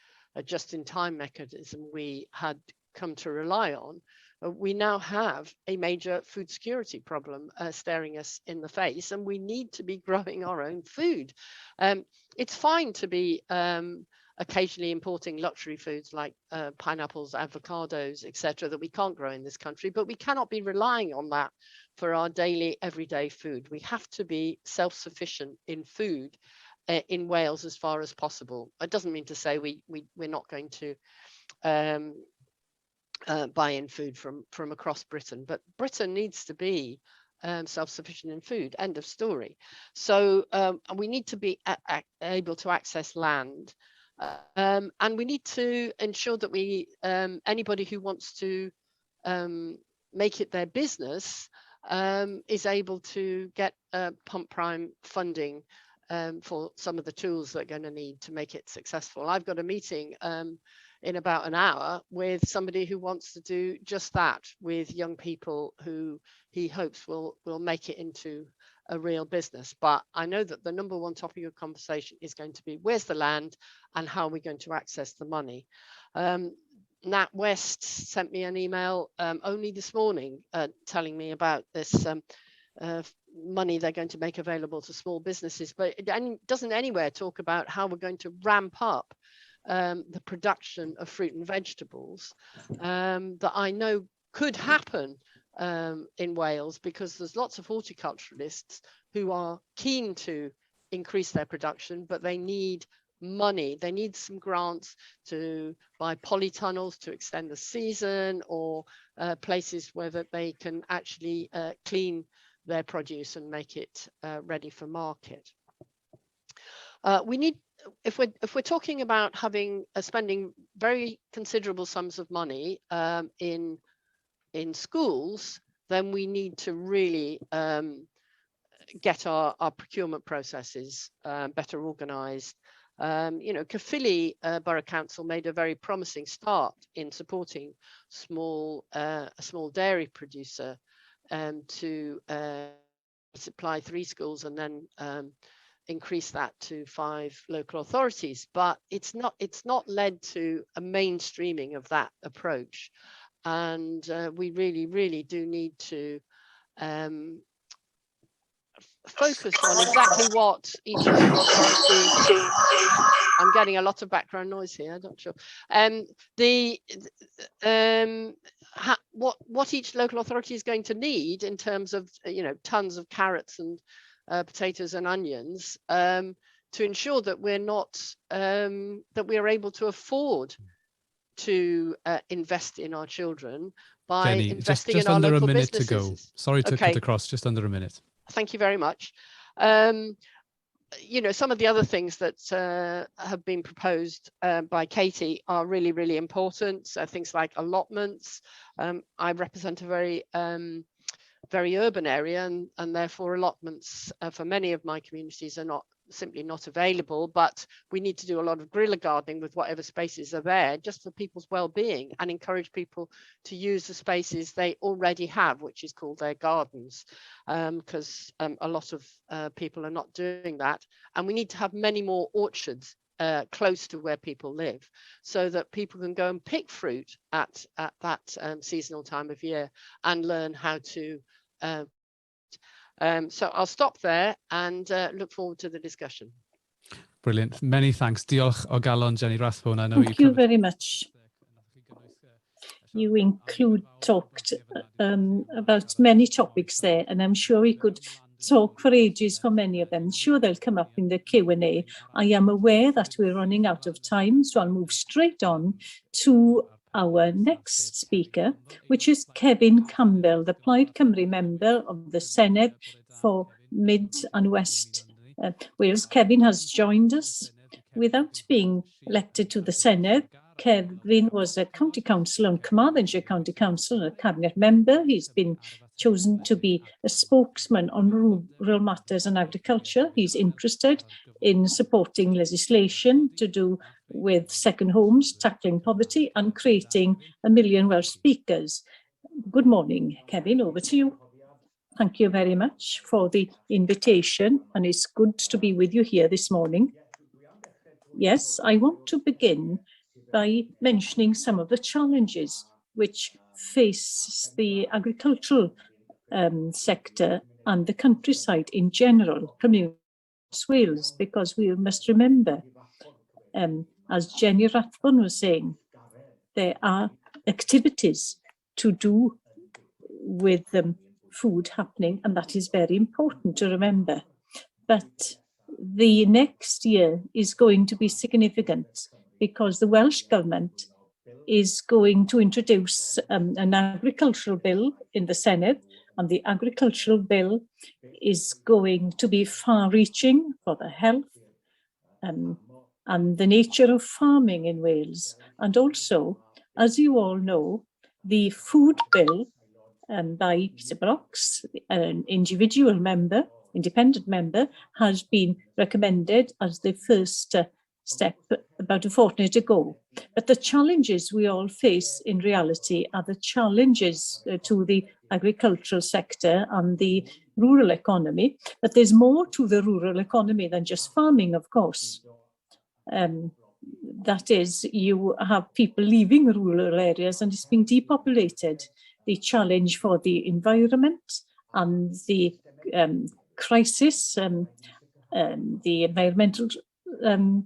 just-in-time mechanism we had come to rely on. We now have a major food security problem staring us in the face, and we need to be growing our own food. It's fine to be occasionally importing luxury foods like pineapples, avocados, etc., that we can't grow in this country, but we cannot be relying on that for our daily, everyday food. We have to be self-sufficient in food in Wales as far as possible. It doesn't mean to say we're not going to buy in food from across Britain, but Britain needs to be self-sufficient in food, end of story. So we need to be able to access land, and we need to ensure that we anybody who wants to make it their business is able to get pump prime funding for some of the tools they're going to need to make it successful. I've got a meeting in about an hour with somebody who wants to do just that with young people who he hopes will make it into a real business. But I know that the number one topic of conversation is going to be where's the land and how are we going to access the money. Nat West sent me an email only this morning telling me about this money they're going to make available to small businesses, but it doesn't anywhere talk about how we're going to ramp up the production of fruit and vegetables that I know could happen in Wales, because there's lots of horticulturalists who are keen to increase their production, but they need money. They need some grants to buy polytunnels to extend the season, or places where that they can actually clean their produce and make it ready for market. We need, if we're talking about having spending very considerable sums of money in schools, then we need to really get our procurement processes better organised. You know, Caerphilly Borough Council made a very promising start in supporting a small dairy producer to supply 3 schools and then increase that to 5 local authorities, but it's not led to a mainstreaming of that approach, and we really do need to focus on exactly what each local authority. I'm getting a lot of background noise here. I'm not sure. What each local authority is going to need in terms of, you know, tons of carrots and potatoes and onions to ensure that we're not that we are able to afford to invest in our children by Jenny, investing just in our under local a minute businesses. to go. Sorry to cut across, just under a minute. Thank you very much. You know, some of the other things that have been proposed by Katie are really important. Things like allotments. I represent a very urban area, and therefore allotments for many of my communities are simply not available, but we need to do a lot of guerrilla gardening with whatever spaces are there, just for people's well-being, and encourage people to use the spaces they already have, which is called their gardens, because a lot of people are not doing that. And we need to have many more orchards close to where people live, so that people can go and pick fruit at that seasonal time of year and learn how to so I'll stop there and look forward to the discussion. Brilliant. Many thanks. Diolch o galon, Jenny Rathbone. I know Thank you very much. You talked about many topics there, and I'm sure we could talk for ages for many of them. Sure, they'll come up in the Q&A. I am aware that we're running out of time, so I'll move straight on to our next speaker, which is Kevin Campbell, the Plaid Cymru member of the Senedd for Mid and West Wales. Kevin has joined us. Without being elected to the Senedd, Kevin was a county councillor on Carmarthenshire County Council and a cabinet member. He's been chosen to be a spokesman on rural matters and agriculture. He's interested in supporting legislation to do with second homes, tackling poverty and creating 1 million Welsh speakers. Good morning, Kevin, over to you. Thank you very much for the invitation, and it's good to be with you here this morning. Yes, I want to begin by mentioning some of the challenges which face the agricultural sector and the countryside in general, community Wales, because we must remember, as Jenny Rathbone was saying, there are activities to do with food happening, and that is very important to remember. But the next year is going to be significant because the Welsh Government is going to introduce an agricultural bill in the Senedd, and the agricultural bill is going to be far-reaching for the health and the nature of farming in Wales. And also, as you all know, the food bill by Peter Brox, an individual member, independent member, has been recommended as the first step about a fortnight ago. But the challenges we all face in reality are the challenges to the agricultural sector and the rural economy. But there's more to the rural economy than just farming, of course. That is, you have people leaving rural areas and it's being depopulated. The challenge for the environment and the crisis, the environmental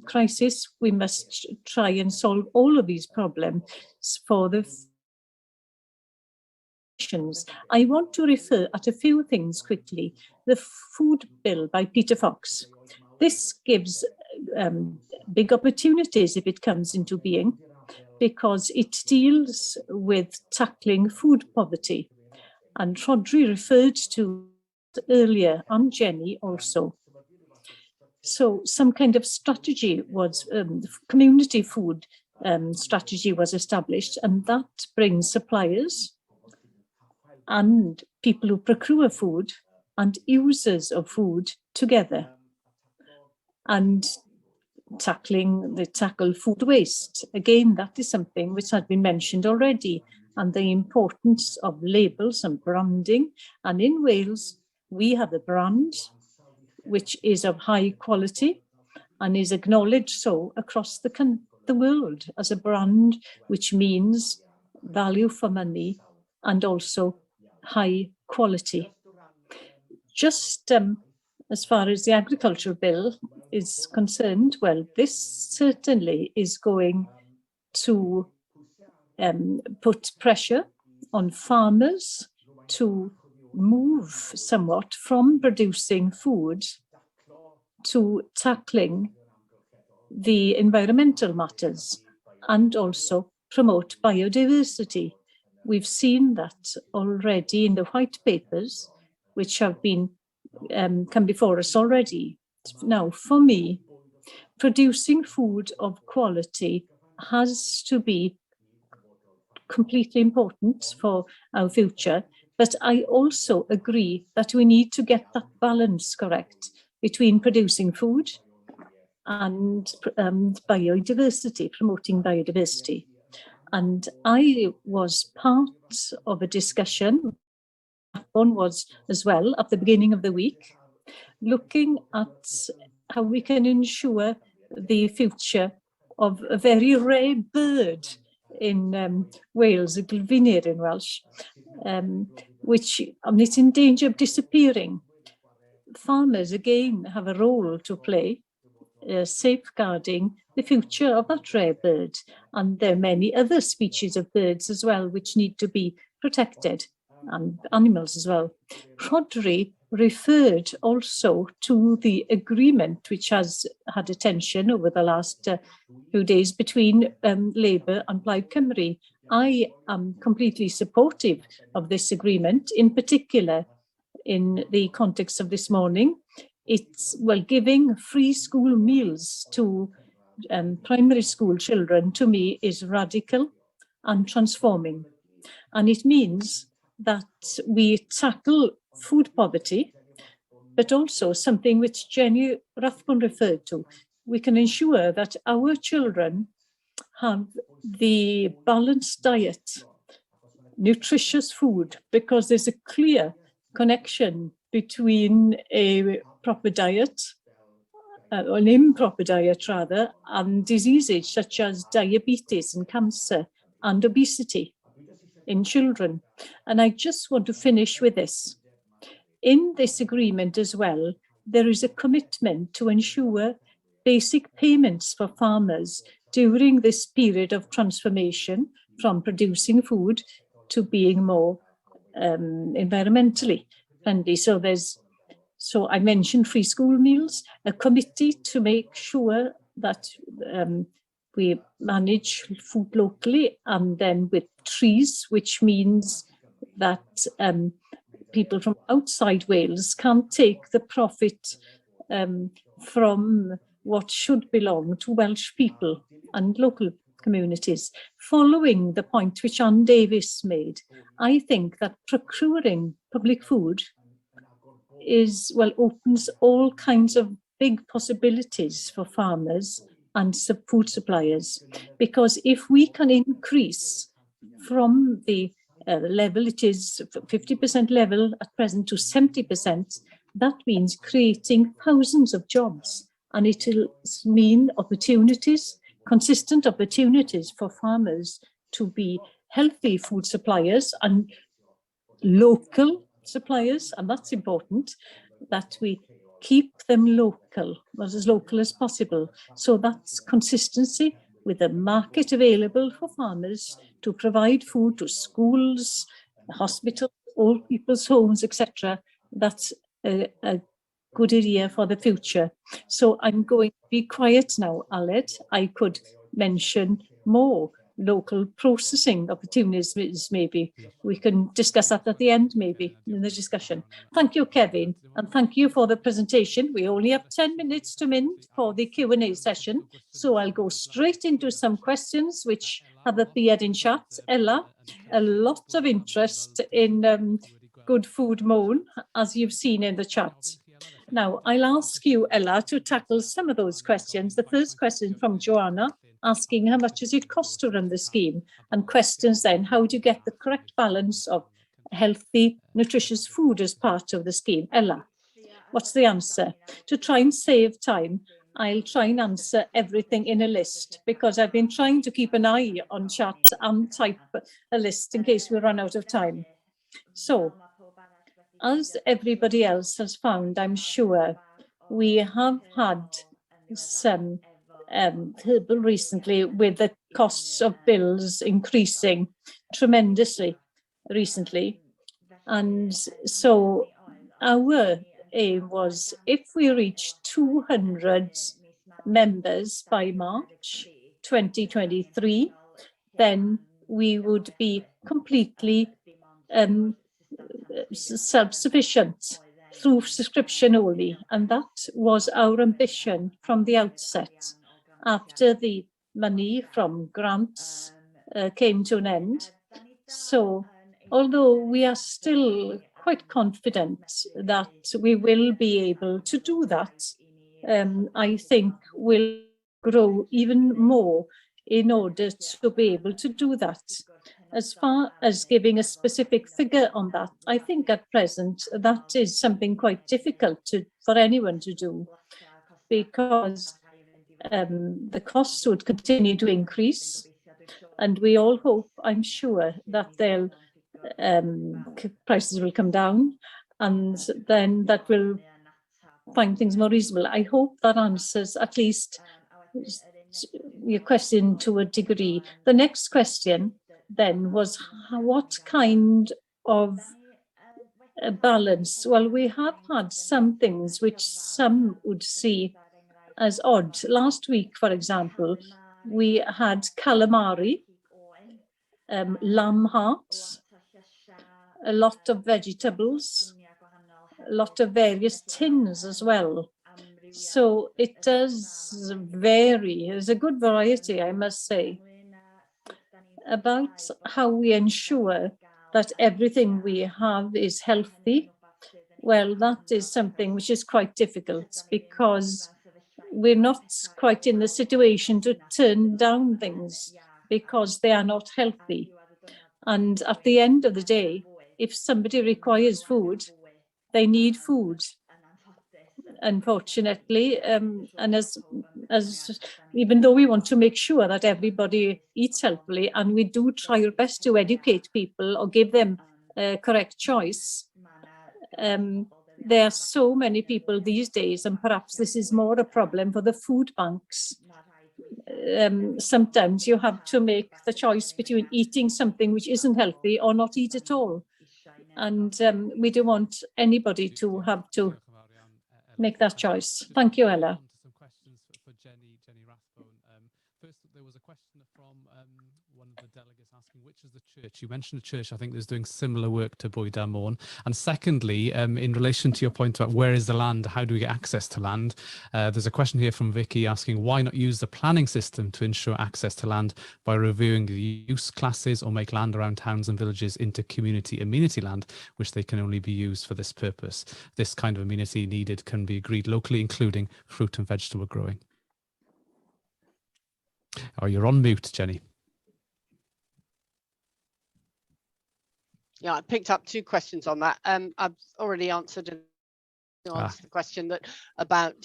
crisis, we must try and solve all of these problems for the nations. I want to refer at a few things quickly. The food bill by Peter Fox. This gives big opportunities if it comes into being, because it deals with tackling food poverty. And Audrey referred to earlier, and Jenny also. So some kind of strategy was, community food strategy was established, and that brings suppliers and people who procure food and users of food together. And tackle food waste. Again, that is something which has been mentioned already, and the importance of labels and branding. And in Wales, we have a brand which is of high quality and is acknowledged so across the world as a brand which means value for money and also high quality. Just as far as the agricultural bill is concerned, well, this certainly is going to put pressure on farmers to move somewhat from producing food to tackling the environmental matters and also promote biodiversity. We've seen that already in the white papers, which have been come before us already. Now, for me, producing food of quality has to be completely important for our future, but I also agree that we need to get that balance correct between producing food and biodiversity, promoting biodiversity. And I was part of a discussion, one was as well at the beginning of the week, looking at how we can ensure the future of a very rare bird in Wales, a glfinir in Welsh, which it's in danger of disappearing. Farmers, again, have a role to play, safeguarding the future of that rare bird. And there are many other species of birds as well, which need to be protected, and animals as well. Audrey referred also to the agreement which has had attention over the last few days between Labour and Plaid Cymru. I am completely supportive of this agreement, in particular in the context of this morning. It's, well, giving free school meals to primary school children, to me, is radical and transforming. And it means that we tackle food poverty, but also something which Jenny Rathbun referred to. We can ensure that our children have the balanced diet, nutritious food, because there's a clear connection between a proper diet, an improper diet rather, and diseases such as diabetes and cancer and obesity in children. And I just want to finish with this. In this agreement as well, there is a commitment to ensure basic payments for farmers during this period of transformation from producing food to being more environmentally friendly. So I mentioned free school meals, a committee to make sure that we manage food locally, and then with trees, which means that people from outside Wales can't take the profit from what should belong to Welsh people and local communities. Following the point which Anne Davies made, I think that procuring public food opens all kinds of big possibilities for farmers and food suppliers, because if we can increase from the level, it is 50% level at present to 70%, that means creating thousands of jobs, and it will mean opportunities, consistent opportunities for farmers to be healthy food suppliers and local suppliers, and that's important, that we keep them local, as local as possible. So that's consistency with a market available for farmers to provide food to schools, hospitals, old people's homes, etc. That's a good idea for the future. So I'm going to be quiet now, Aled. I could mention more local processing opportunities, maybe. We can discuss that at the end, maybe, in the discussion. Thank you, Kevin, and thank you for the presentation. We only have 10 minutes to mint for the Q&A session, so I'll go straight into some questions which have appeared in chat. Ella, a lot of interest in good food moan, as you've seen in the chat. Now, I'll ask you, Ella, to tackle some of those questions. The first question from Joanna, asking how much does it cost to run the scheme, and questions then, how do you get the correct balance of healthy, nutritious food as part of the scheme? Ella, what's the answer? To try and save time, I'll try and answer everything in a list, because I've been trying to keep an eye on chat and type a list in case we run out of time. So, as everybody else has found, I'm sure, we have had some recently with the costs of bills increasing tremendously recently. And so our aim was, if we reach 200 members by March 2023, then we would be completely self-sufficient through subscription only. And that was our ambition from the outset. After the money from grants came to an end. So, although we are still quite confident that we will be able to do that, I think we'll grow even more in order to be able to do that. As far as giving a specific figure on that, I think at present that is something quite difficult for anyone to do, because the costs would continue to increase, and we all hope, I'm sure, that prices will come down, and then that will find things more reasonable. I hope that answers at least your question to a degree. The next question then was, what kind of a balance? Well, we have had some things which some would see as odd. Last week, for example, we had calamari, lamb hearts, a lot of vegetables, a lot of various tins as well. So it does vary. There's a good variety, I must say. About how we ensure that everything we have is healthy, well, that is something which is quite difficult, because we're not quite in the situation to turn down things because they are not healthy. And at the end of the day, if somebody requires food, they need food. Unfortunately, and as even though we want to make sure that everybody eats healthily, and we do try our best to educate people or give them a correct choice, there are so many people these days, and perhaps this is more a problem for the food banks. Sometimes you have to make the choice between eating something which isn't healthy or not eat at all. And we don't want anybody to have to make that choice. Thank you, Ella. Some questions for Jenny Rathbone. First, there was a question from one of the delegates Which is the church? You mentioned a church, I think, that's doing similar work to Bwyd am Môn. And secondly, in relation to your point about where is the land, how do we get access to land? There's a question here from Vicky asking why not use the planning system to ensure access to land by reviewing the use classes or make land around towns and villages into community amenity land, which they can only be used for this purpose. This kind of amenity needed can be agreed locally, including fruit and vegetable growing. Oh, you're on mute, Jenny. Yeah, I picked up two questions on that. I've already answered the question about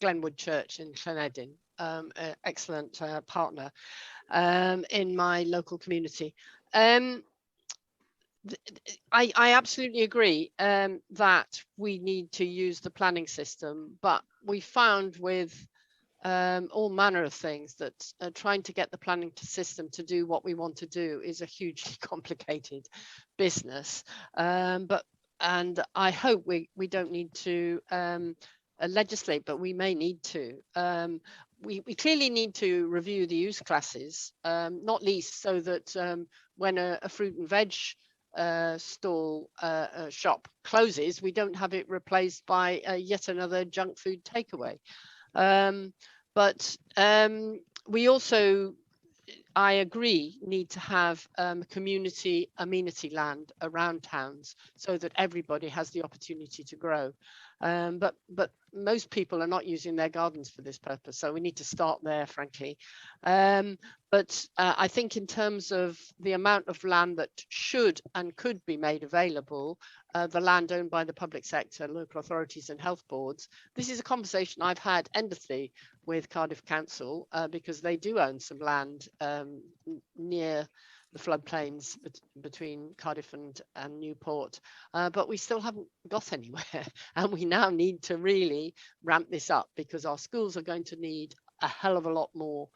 Glenwood Church in Llanedin, an excellent partner in my local community. I absolutely agree that we need to use the planning system, but we found with all manner of things that trying to get the planning system to do what we want to do is a hugely complicated business. And I hope we don't need to legislate, but we may need to. We clearly need to review the use classes, not least so that when a fruit and veg stall shop closes, we don't have it replaced by yet another junk food takeaway. But we also, I agree, need to have community amenity land around towns so that everybody has the opportunity to grow. But most people are not using their gardens for this purpose, so we need to start there, frankly. But I think in terms of the amount of land that should and could be made available, the land owned by the public sector, local authorities and health boards, this is a conversation I've had endlessly with Cardiff Council because they do own some land near the floodplains between Cardiff and Newport, but we still haven't got anywhere, and we now need to really ramp this up because our schools are going to need a hell of a lot more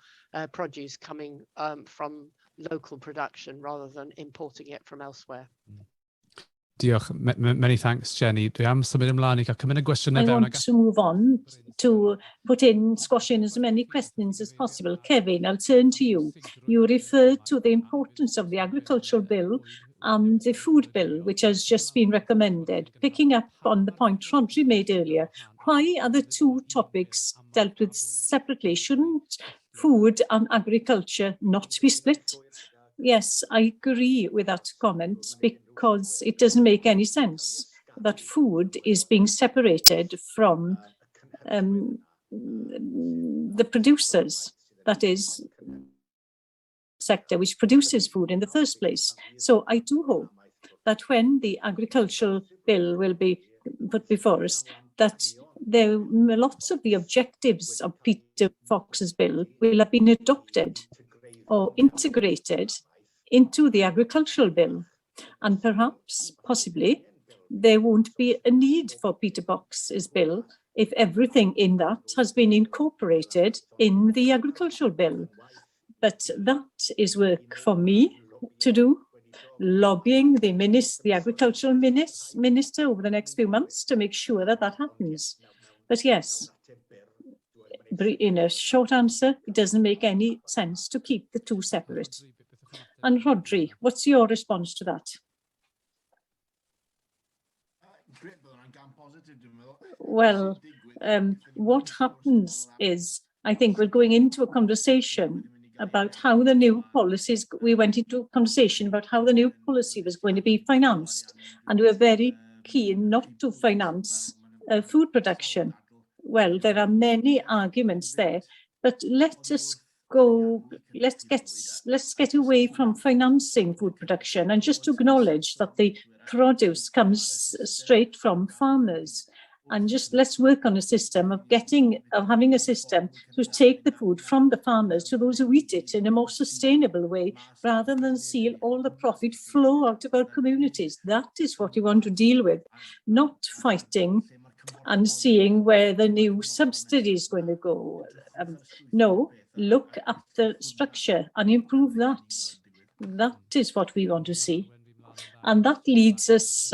produce coming from local production rather than importing it from elsewhere. Diolch. Many thanks, Jenny. Dwi am symud ymlaen I gael cymryd y gwestiynau fewn. I want to move on to squash in as many questions as possible. Kevin, I'll turn to you. You referred to the importance of the agricultural bill and the food bill, which has just been recommended. Picking up on the point Audrey made earlier, why are the two topics dealt with separately? Shouldn't food and agriculture not be split? Yes, I agree with that comment because it doesn't make any sense that food is being separated from the producers, that is, sector which produces food in the first place. So I do hope that when the agricultural bill will be put before us, that lots of the objectives of Peter Fox's bill will have been adopted or integrated into the agricultural bill, and perhaps, possibly, there won't be a need for Peter Fox's bill if everything in that has been incorporated in the agricultural bill. But that is work for me to do, lobbying the agricultural minister over the next few months to make sure that that happens. But yes, in a short answer, it doesn't make any sense to keep the two separate. And Audrey, what's your response to that? Well, what happens is, I think we're going into a conversation about how the new policies, we went into a conversation about how the new policy was going to be financed, and we're very keen not to finance food production. Well, there are many arguments there, but let's get away from financing food production and just acknowledge that the produce comes straight from farmers. And just let's work on a system of having a system to take the food from the farmers to those who eat it in a more sustainable way, rather than see all the profit flow out of our communities. That is what we want to deal with, not fighting and seeing where the new subsidy is going to go. No, look at the structure and improve that. That is what we want to see. And that leads us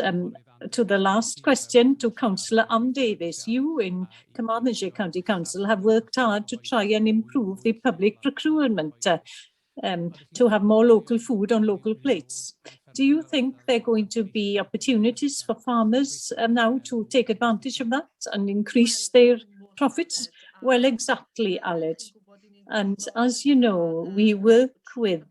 to the last question to Councillor Ann Davies. You in Carmarthenshire County Council have worked hard to try and improve the public procurement. to have more local food on local plates. Do you think there are going to be opportunities for farmers now to take advantage of that and increase their profits? Well, exactly, Aled. And as you know, we work with,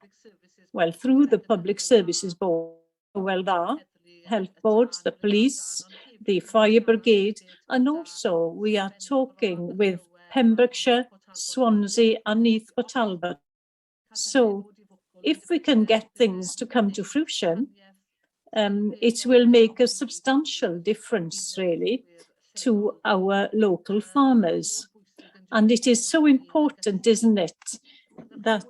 well, through the Public Services Board, Health Board, the police, the fire brigade, and also we are talking with Pembrokeshire, Swansea and Neath Talbot. So if we can get things to come to fruition, it will make a substantial difference really to our local farmers. And it is so important, isn't it, that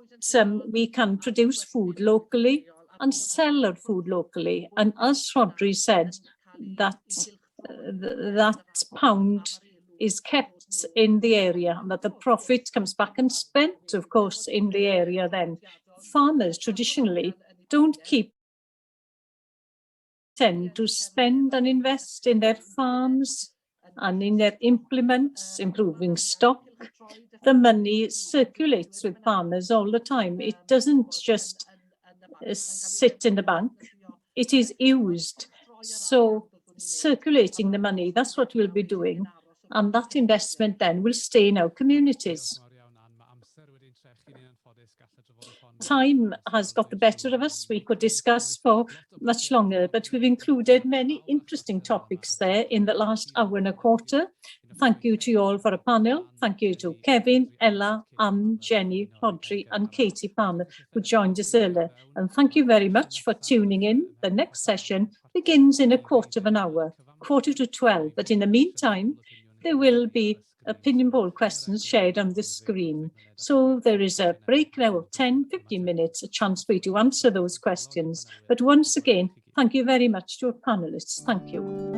we can produce food locally and sell our food locally. And as Audrey said, that that pound is kept in the area and that the profit comes back and spent, of course, in the area then. Farmers traditionally don't tend to spend and invest in their farms and in their implements, improving stock. The money circulates with farmers all the time. It doesn't just sit in the bank. It is used. So circulating the money, that's what we'll be doing. And that investment then will stay in our communities. Time has got the better of us. We could discuss for much longer, but we've included many interesting topics there in the last hour and a quarter. Thank you to you all for a panel. Thank you to Kevin, Ella, Anne, Jenny, Audrey and Katie Palmer who joined us earlier. And thank you very much for tuning in. The next session begins in a quarter of an hour, 11:45. But in the meantime, there will be opinion poll questions shared on the screen. So there is a break now of 10-15 minutes, a chance for you to answer those questions. But once again, thank you very much to our panellists. Thank you.